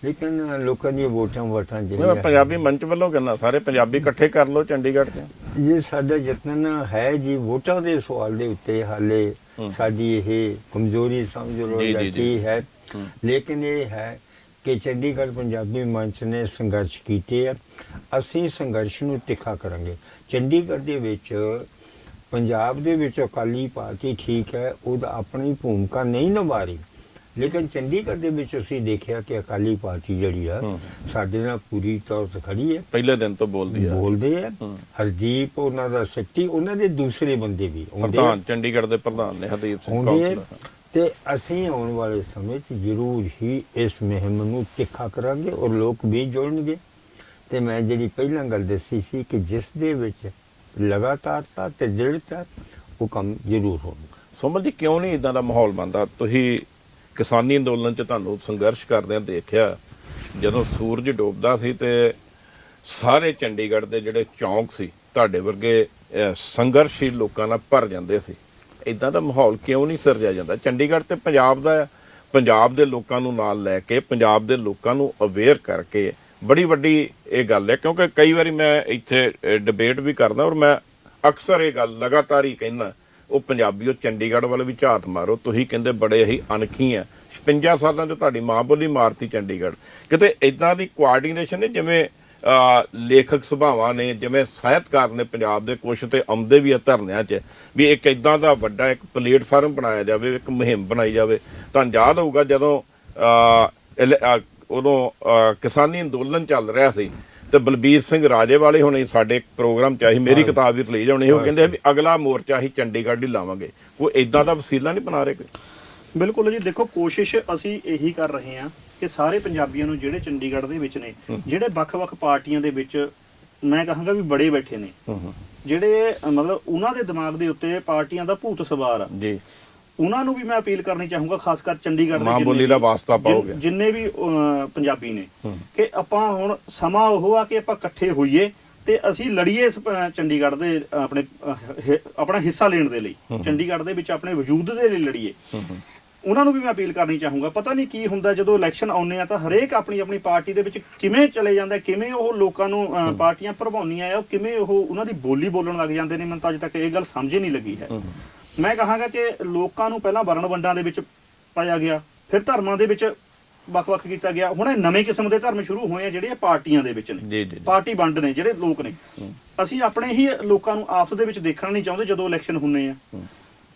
ਲੇਕਿਨ ਲੋਕਾਂ ਦੀਆਂ ਵੋਟਾਂ ਜਿਹੜੀਆਂ ਪੰਜਾਬੀ ਮੰਚ ਵੱਲੋਂ ਕਹਿੰਦਾ ਸਾਰੇ ਪੰਜਾਬੀ ਇਕੱਠੇ ਕਰ ਲਓ ਚੰਡੀਗੜ੍ਹ 'ਚ। ਇਹ ਸਾਡਾ ਯਤਨ ਹੈ ਜੀ, ਵੋਟਾਂ ਦੇ ਸਵਾਲ ਦੇ ਉੱਤੇ ਹਾਲੇ ਸਾਡੀ ਇਹ ਕਮਜ਼ੋਰੀ ਸਮਝ ਲਓ ਜਾਂ ਕੀ ਹੈ, ਲੇਕਿਨ ਇਹ ਹੈ ਕਿ ਚੰਡੀਗੜ੍ਹ ਪੰਜਾਬੀ ਮੰਚ ਨੇ ਸੰਘਰਸ਼ ਕੀਤੇ ਆ, ਅਸੀਂ ਸੰਘਰਸ਼ ਨੂੰ ਤਿੱਖਾ ਕਰਾਂਗੇ। ਚੰਡੀਗੜ੍ਹ ਦੇ ਵਿੱਚ, ਪੰਜਾਬ ਦੇ ਵਿੱਚ ਅਕਾਲੀ ਪਾਰਟੀ ਠੀਕ ਹੈ, ਉਹਦਾ ਆਪਣੀ ਭੂਮਿਕਾ ਨਹੀਂ ਨਿਭਾ ਰਹੀ, ਲੇਕਿਨ ਚੰਡੀਗੜ੍ਹ ਦੇ ਵਿੱਚ ਅਸੀਂ ਦੇਖਿਆ ਕਿ ਅਕਾਲੀ ਪਾਰਟੀ ਜਿਹੜੀ ਆ ਸਾਡੇ ਨਾਲ ਪੂਰੀ ਤੌਰ ਤੇ ਖੜੀ ਹੈ, ਪਹਿਲੇ ਦਿਨ ਤੋਂ ਬੋਲਦੇ ਆ। ਹਰਦੀਪ ਉਹਨਾਂ ਦਾ ਸੈਕਟਰੀ, ਉਹਨਾਂ ਦੇ ਦੂਸਰੇ ਬੰਦੇ ਵੀ ਪ੍ਰਧਾਨ, ਚੰਡੀਗੜ੍ਹ ਦੇ ਪ੍ਰਧਾਨ ਨੇ ਹਰਦੀਪ ਸਿੰਘ ਕੌਂਸਲਰ। ਤੇ ਅਸੀਂ ਆਉਣ ਵਾਲੇ ਸਮੇਂ 'ਚ ਜ਼ਰੂਰ ਹੀ ਇਸ ਮੁਹਿੰਮ ਨੂੰ ਤਿੱਖਾ ਕਰਾਂਗੇ ਔਰ ਲੋਕ ਵੀ ਜੁੜਨਗੇ। ਤੇ ਮੈਂ ਜਿਹੜੀ ਪਹਿਲਾਂ ਗੱਲ ਦੱਸੀ ਸੀ ਕਿ ਜਿਸ ਦੇ ਵਿੱਚ ਲਗਾਤਾਰਤਾ ਤੇ ਦ੍ਰਿੜਤਾ, ਉਹ ਕੰਮ ਜ਼ਰੂਰ ਹੋਣਗੇ। ਸੋਮਲ ਜੀ, ਕਿਉਂ ਨਹੀਂ ਇਦਾਂ ਦਾ ਮਾਹੌਲ ਬਣਦਾ? ਤੁਸੀਂ ਕਿਸਾਨੀ ਅੰਦੋਲਨ 'ਚ ਤੁਹਾਨੂੰ ਸੰਘਰਸ਼ ਕਰਦਿਆਂ ਦੇਖਿਆ, ਜਦੋਂ ਸੂਰਜ ਡੁੱਬਦਾ ਸੀ ਤੇ ਸਾਰੇ ਚੰਡੀਗੜ੍ਹ ਦੇ ਜਿਹੜੇ ਚੌਂਕ ਸੀ ਤੁਹਾਡੇ ਵਰਗੇ ਸੰਘਰਸ਼ੀਲ ਲੋਕਾਂ ਨਾਲ ਭਰ ਜਾਂਦੇ ਸੀ। ਇਦਾਂ ਦਾ ਮਾਹੌਲ ਕਿਉਂ ਨਹੀਂ ਸਿਰਜਿਆ ਜਾਂਦਾ? ਚੰਡੀਗੜ੍ਹ ਤੇ ਪੰਜਾਬ ਦਾ ਆ, ਪੰਜਾਬ ਦੇ ਲੋਕਾਂ ਨੂੰ ਨਾਲ ਲੈ ਕੇ, ਪੰਜਾਬ ਦੇ ਲੋਕਾਂ ਨੂੰ ਅਵੇਅਰ ਕਰਕੇ ਬੜੀ ਵੱਡੀ ਇਹ ਗੱਲ ਹੈ। ਕਿਉਂਕਿ ਕਈ ਵਾਰੀ ਮੈਂ ਇੱਥੇ ਡਿਬੇਟ ਵੀ ਕਰਦਾ ਔਰ ਮੈਂ ਅਕਸਰ ਇਹ ਗੱਲ ਲਗਾਤਾਰ ਹੀ ਕਹਿੰਦਾ, ਉਹ ਪੰਜਾਬੀਓ ਚੰਡੀਗੜ੍ਹ ਵੱਲ ਵੀ ਝਾਤ ਮਾਰੋ। ਤੁਸੀਂ ਕਹਿੰਦੇ ਬੜੇ ਹੀ ਅਣਖੀ ਆ, 56 ਸਾਲਾਂ 'ਚ ਤੁਹਾਡੀ ਮਾਂ ਬੋਲੀ ਮਾਰਤੀ ਚੰਡੀਗੜ੍ਹ। ਕਿਤੇ ਇਦਾਂ ਦੀ ਕੋਆਰਡੀਨੇਸ਼ਨ ਨੇ, ਜਿਵੇਂ ਲੇਖਕ ਸਭਾਵਾਂ ਨੇ, ਜਿਵੇਂ ਸਾਹਿਤਕਾਰ ਨੇ ਪੰਜਾਬ ਦੇ ਕੁਛ ਤੇ ਆਉਂਦੇ ਵੀ ਆ ਧਰਨਿਆਂ 'ਚ, ਵੀ ਇੱਕ ਇਦਾਂ ਦਾ ਵੱਡਾ ਇੱਕ ਪਲੇਟਫਾਰਮ ਬਣਾਇਆ ਜਾਵੇ, ਇੱਕ ਮੁਹਿੰਮ ਬਣਾਈ ਜਾਵੇ। ਤੁਹਾਨੂੰ ਯਾਦ ਹੋਊਗਾ ਜਦੋਂ ਉਦੋਂ ਕਿਸਾਨੀ ਅੰਦੋਲਨ ਚੱਲ ਰਿਹਾ ਸੀ ਤੇ ਬਲਬੀਰ ਸਿੰਘ ਰਾਜੇ ਵਾਲੇ ਹੁਣੇ ਸਾਡੇ ਪ੍ਰੋਗਰਾਮ 'ਚ ਆਹੀ, ਮੇਰੀ ਕਿਤਾਬ ਵੀ ਰਿਲੀਜ਼ ਹੋਣੀ, ਉਹ ਕਹਿੰਦੇ ਵੀ ਅਗਲਾ ਮੋਰਚਾ ਅਸੀਂ ਚੰਡੀਗੜ੍ਹ ਹੀ ਲਾਵਾਂਗੇ। ਕੋਈ ਇਦਾਂ ਦਾ ਵਸੀਲਾ ਨਹੀਂ ਬਣਾ ਰਹੇ ਕੋਈ? ਬਿਲਕੁਲ ਜੀ, ਦੇਖੋ ਕੋਸ਼ਿਸ਼ ਅਸੀਂ ਇਹੀ ਕਰ ਰਹੇ ਹਾਂ ਕਿ ਸਾਰੇ ਪੰਜਾਬੀਆਂ ਨੂੰ ਜਿਹੜੇ ਚੰਡੀਗੜ੍ਹ ਦੇ ਵਿੱਚ ਨੇ, ਜਿਹੜੇ ਵੱਖ-ਵੱਖ ਪਾਰਟੀਆਂ ਦੇ ਵਿੱਚ ਮੈਂ ਕਹਾਂਗਾ ਵੀ ਬੜੇ ਬੈਠੇ ਨੇ, ਜਿਹੜੇ ਮਤਲਬ ਉਹਨਾਂ ਦੇ ਦਿਮਾਗ ਦੇ ਉੱਤੇ ਪਾਰਟੀਆਂ ਦਾ ਭੂਤ ਸਵਾਰ ਆ ਜੀ, ਉਹਨਾਂ ਨੂੰ ਵੀ ਮੈਂ ਅਪੀਲ ਕਰਨੀ ਚਾਹੂੰਗਾ, ਖਾਸ ਕਰ ਚੰਡੀਗੜ੍ਹ ਦੇ ਮਾਂ ਬੋਲੀ ਦਾ ਵਾਸਤਾ ਪਾਓਗੇ ਜਿੰਨੇ ਵੀ ਪੰਜਾਬੀ ਨੇ, ਕਿ ਆਪਾਂ ਹੁਣ ਸਮਾਂ ਉਹ ਆ ਕਿ ਆਪਾਂ ਇਕੱਠੇ ਹੋਈਏ ਤੇ ਅਸੀਂ ਲੜੀਏ ਚੰਡੀਗੜ੍ਹ ਦੇ ਆਪਣਾ ਹਿੱਸਾ ਲੈਣ ਦੇ ਲਈ, ਚੰਡੀਗੜ੍ਹ ਦੇ ਵਿੱਚ ਆਪਣੇ ਵਜੂਦ ਦੇ ਲਈ ਲੜੀਏ। ਉਹਨਾਂ ਨੂੰ ਵੀ ਮੈਂ ਅਪੀਲ ਕਰਨੀ ਚਾਹੂੰਗਾ। ਪਤਾ ਨਹੀਂ ਕੀ ਹੁੰਦਾ ਜਦੋਂ ਇਲੈਕਸ਼ਨ ਆਉਂਦੇ ਆ ਤਾਂ ਹਰੇਕ ਆਪਣੀ ਆਪਣੀ ਪਾਰਟੀ ਦੇ ਵਿੱਚ ਕਿਵੇਂ ਚਲੇ ਜਾਂਦਾ, ਕਿਵੇਂ ਉਹ ਲੋਕਾਂ ਨੂੰ ਪਾਰਟੀਆਂ ਭਰਵਾਉਣੀਆਂ ਆ, ਉਹ ਕਿਵੇਂ ਉਹ ਉਹਨਾਂ ਦੀ ਬੋਲੀ ਬੋਲਣ ਲੱਗ ਜਾਂਦੇ ਨੇ। ਮੈਨੂੰ ਤਾਂ ਅਜੇ ਤੱਕ ਇਹ ਗੱਲ ਸਮਝ ਹੀ ਨਹੀਂ ਲੱਗੀ ਹੈ। ਮੈਂ ਕਹਾਂਗਾ ਕਿ ਲੋਕਾਂ ਨੂੰ ਪਹਿਲਾਂ ਵਰਣ ਵੰਡਾਂ ਦੇ ਵਿੱਚ ਪਾਇਆ ਗਿਆ, ਫਿਰ ਧਰਮਾਂ ਦੇ ਵਿੱਚ ਵੱਖ-ਵੱਖ ਕੀਤਾ ਗਿਆ। ਹੁਣ ਇਹ ਨਵੇਂ ਕਿਸਮ ਦੇ ਧਰਮ ਸ਼ੁਰੂ ਹੋਏ ਆ ਜਿਹੜੇ ਪਾਰਟੀਆਂ ਦੇ ਵਿੱਚ ਨੇ, ਪਾਰਟੀ ਵੰਡ ਨੇ ਜਿਹੜੇ ਲੋਕ ਨੇ। ਅਸੀਂ ਆਪਣੇ ਹੀ ਲੋਕਾਂ ਨੂੰ ਆਪਸ ਦੇ ਵਿੱਚ ਦੇਖਣਾ ਨਹੀਂ ਚਾਹੁੰਦੇ ਜਦੋਂ ਇਲੈਕਸ਼ਨ ਹੁੰਦੇ ਆ।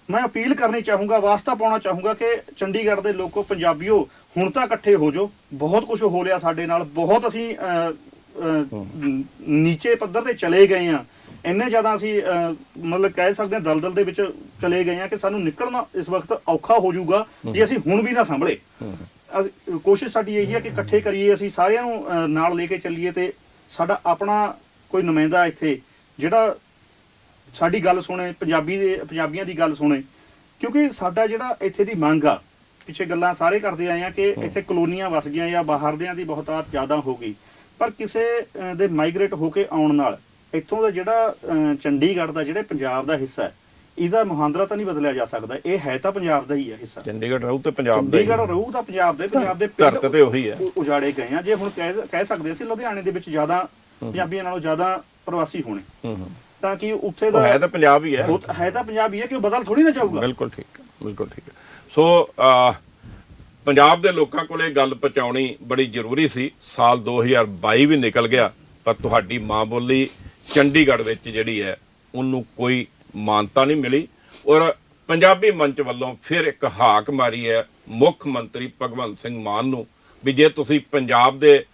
ਮੈਂ ਅਪੀਲ ਕਰਨੀ ਚਾਹੂੰਗਾ, ਵਾਸਤਾ ਪਾਉਣਾ ਚਾਹੂੰਗਾ ਕਿ ਚੰਡੀਗੜ੍ਹ ਦੇ ਲੋਕੋ, ਪੰਜਾਬੀਓ, ਹੁਣ ਤਾਂ ਇਕੱਠੇ ਹੋ ਜਾਓ। ਬਹੁਤ ਕੁਝ ਹੋ ਲਿਆ ਸਾਡੇ ਨਾਲ, ਬਹੁਤ ਅਸੀਂ ਨੀਚੇ ਪੱਧਰ ਤੇ ਚਲੇ ਗਏ ਆ, ਇੰਨੇ ਜ਼ਿਆਦਾ ਅਸੀਂ ਮਤਲਬ ਕਹਿ ਸਕਦੇ ਹਾਂ ਦਲਦਲ ਦੇ ਵਿੱਚ ਚਲੇ ਗਏ ਆ ਕਿ ਸਾਨੂੰ ਨਿਕਲਣਾ ਇਸ ਵਕਤ ਔਖਾ ਹੋ ਜਾਊਗਾ ਜੇ ਅਸੀਂ ਹੁਣ ਵੀ ਨਾ ਸੰਭਲੇ। ਕੋਸ਼ਿਸ਼ ਸਾਡੀ ਇਹੀ ਹੈ ਕਿ ਇਕੱਠੇ ਕਰੀਏ, ਅਸੀਂ ਸਾਰਿਆਂ ਨੂੰ ਨਾਲ ਲੈ ਕੇ ਚੱਲੀਏ ਤੇ ਸਾਡਾ ਆਪਣਾ ਕੋਈ ਨੁਮਾਇੰਦਾ ਇੱਥੇ ਜਿਹੜਾ ਸਾਡੀ ਗੱਲ ਸੁਣੇ, ਪੰਜਾਬੀਆਂ ਦੀ ਗੱਲ ਸੁਣੇ। ਕਿਉਂਕਿ ਸਾਡਾ ਜਿਹੜਾ ਇੱਥੇ ਦੀ ਮੰਗ ਆ, ਪਿੱਛੇ ਗੱਲਾਂ ਸਾਰੇ ਕਰਦੇ ਆਏ ਆ ਕਿ ਇੱਥੇ ਕਲੋਨੀਆਂ ਵਸ ਗਈਆਂ ਜਾਂ ਬਾਹਰਦਿਆਂ ਦੀ ਬਹੁਤਾਤ ਜ਼ਿਆਦਾ ਹੋ ਗਈ, ਪਰ ਕਿਸੇ ਦੇ ਮਾਈਗ੍ਰੇਟ ਹੋ ਕੇ ਆਉਣ ਨਾਲ ਇੱਥੋਂ ਦਾ ਜਿਹੜਾ ਚੰਡੀਗੜ੍ਹ ਦਾ ਜਿਹੜੇ ਪੰਜਾਬ ਦਾ ਹਿੱਸਾ ਹੈ, ਇਹਦਾ ਮੁਹਾਂਦਰਾ ਤਾਂ ਨਹੀਂ ਬਦਲਿਆ ਜਾ ਸਕਦਾ। ਇਹ ਹੈ ਤਾਂ ਪੰਜਾਬ ਦਾ ਹੀ ਹੈ ਹਿੱਸਾ। ਚੰਡੀਗੜ੍ਹ ਰਹੂ ਤੇ ਪੰਜਾਬ ਦਾ, ਚੰਡੀਗੜ੍ਹ ਰਹੂ ਤਾਂ ਪੰਜਾਬ ਦੇ ਧਰਤ ਤੇ ਉਹੀ ਹੈ। ਉਜਾੜੇ ਗਏ ਆ। ਜੇ ਹੁਣ ਕਹਿ ਸਕਦੇ ਅਸੀਂ ਲੁਧਿਆਣੇ ਦੇ ਵਿੱਚ ਜ਼ਿਆਦਾ ਪੰਜਾਬੀਆਂ ਨਾਲੋਂ ਜ਼ਿਆਦਾ ਪ੍ਰਵਾਸੀ ਹੋਣੇ, ਤਾਂ ਕਿ ਉੱਥੇ ਦਾ ਹੈ ਤਾਂ ਪੰਜਾਬ ਹੀ ਹੈ, ਹੈ ਤਾਂ ਪੰਜਾਬ ਹੀ ਹੈ, ਕਿ ਬਦਲ ਥੋੜੀ ਨਾ ਜਾਊਗਾ। ਬਿਲਕੁਲ ਠੀਕ ਹੈ, ਬਿਲਕੁਲ ਠੀਕ ਹੈ। ਸੋ ਪੰਜਾਬ ਦੇ ਲੋਕਾਂ ਕੋਲ ਇਹ ਗੱਲ ਪਹੁੰਚਾਉਣੀ ਬੜੀ ਜ਼ਰੂਰੀ ਸੀ। ਸਾਲ 2022 ਵੀ ਨਿਕਲ ਗਿਆ, ਪਰ ਤੁਹਾਡੀ ਮਾਂ ਬੋਲੀ ਚੰਡੀਗੜ੍ਹ ਵਿੱਚ ਜਿਹੜੀ ਹੈ ਉਹਨੂੰ ਕੋਈ ਮਾਨਤਾ ਨਹੀਂ ਮਿਲੀ। ਔਰ ਪੰਜਾਬੀ ਮੰਚ ਵੱਲੋਂ ਫਿਰ ਇੱਕ ਹਾਕ ਮਾਰੀ ਹੈ ਮੁੱਖ ਮੰਤਰੀ ਭਗਵੰਤ ਸਿੰਘ ਮਾਨ ਨੂੰ ਵੀ ਜੇ ਤੁਸੀਂ ਪੰਜਾਬ ਦੇ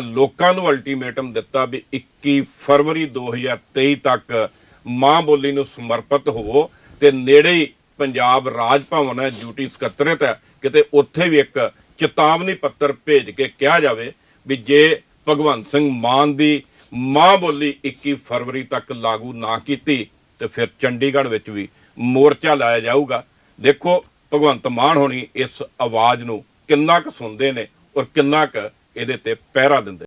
ਲੋਕਾਂ ਨੂੰ ਅਲਟੀਮੇਟਮ ਦਿੱਤਾ ਵੀ 21 ਫਰਵਰੀ 2023 ਤੱਕ ਮਾਂ ਬੋਲੀ ਨੂੰ ਸਮਰਪਿਤ ਹੋਵੋ, ਤੇ ਨੇੜੇ ਹੀ ਪੰਜਾਬ ਰਾਜ ਭਵਨ ਹੈ, ਡਿਊਟੀ ਸਕੱਤਰੇਤ ਹੈ, ਕਿਤੇ ਉੱਥੇ ਵੀ ਇੱਕ ਚੇਤਾਵਨੀ ਪੱਤਰ ਭੇਜ ਕੇ ਕਿਹਾ ਜਾਵੇ ਵੀ ਜੇ ਭਗਵੰਤ ਸਿੰਘ ਮਾਨ ਦੀ ਮਾਂ ਬੋਲੀ 21 ਫਰਵਰੀ ਤੱਕ ਲਾਗੂ ਨਾ ਕੀਤੀ ਤੇ ਫਿਰ ਚੰਡੀਗੜ੍ਹ ਵਿੱਚ ਵੀ ਮੋਰਚਾ ਲਾਇਆ ਜਾਊਗਾ। ਦੇਖੋ ਭਗਵੰਤ ਮਾਨ ਹੋਣੀ ਇਸ ਆਵਾਜ਼ ਨੂੰ ਕਿੰਨਾ ਕੁ ਸੁਣਦੇ ਨੇ ਔਰ ਕਿੰਨਾ ਕੁ ਇਹਦੇ ਤੇ ਪਹਿਰਾ ਦਿੰਦੇ।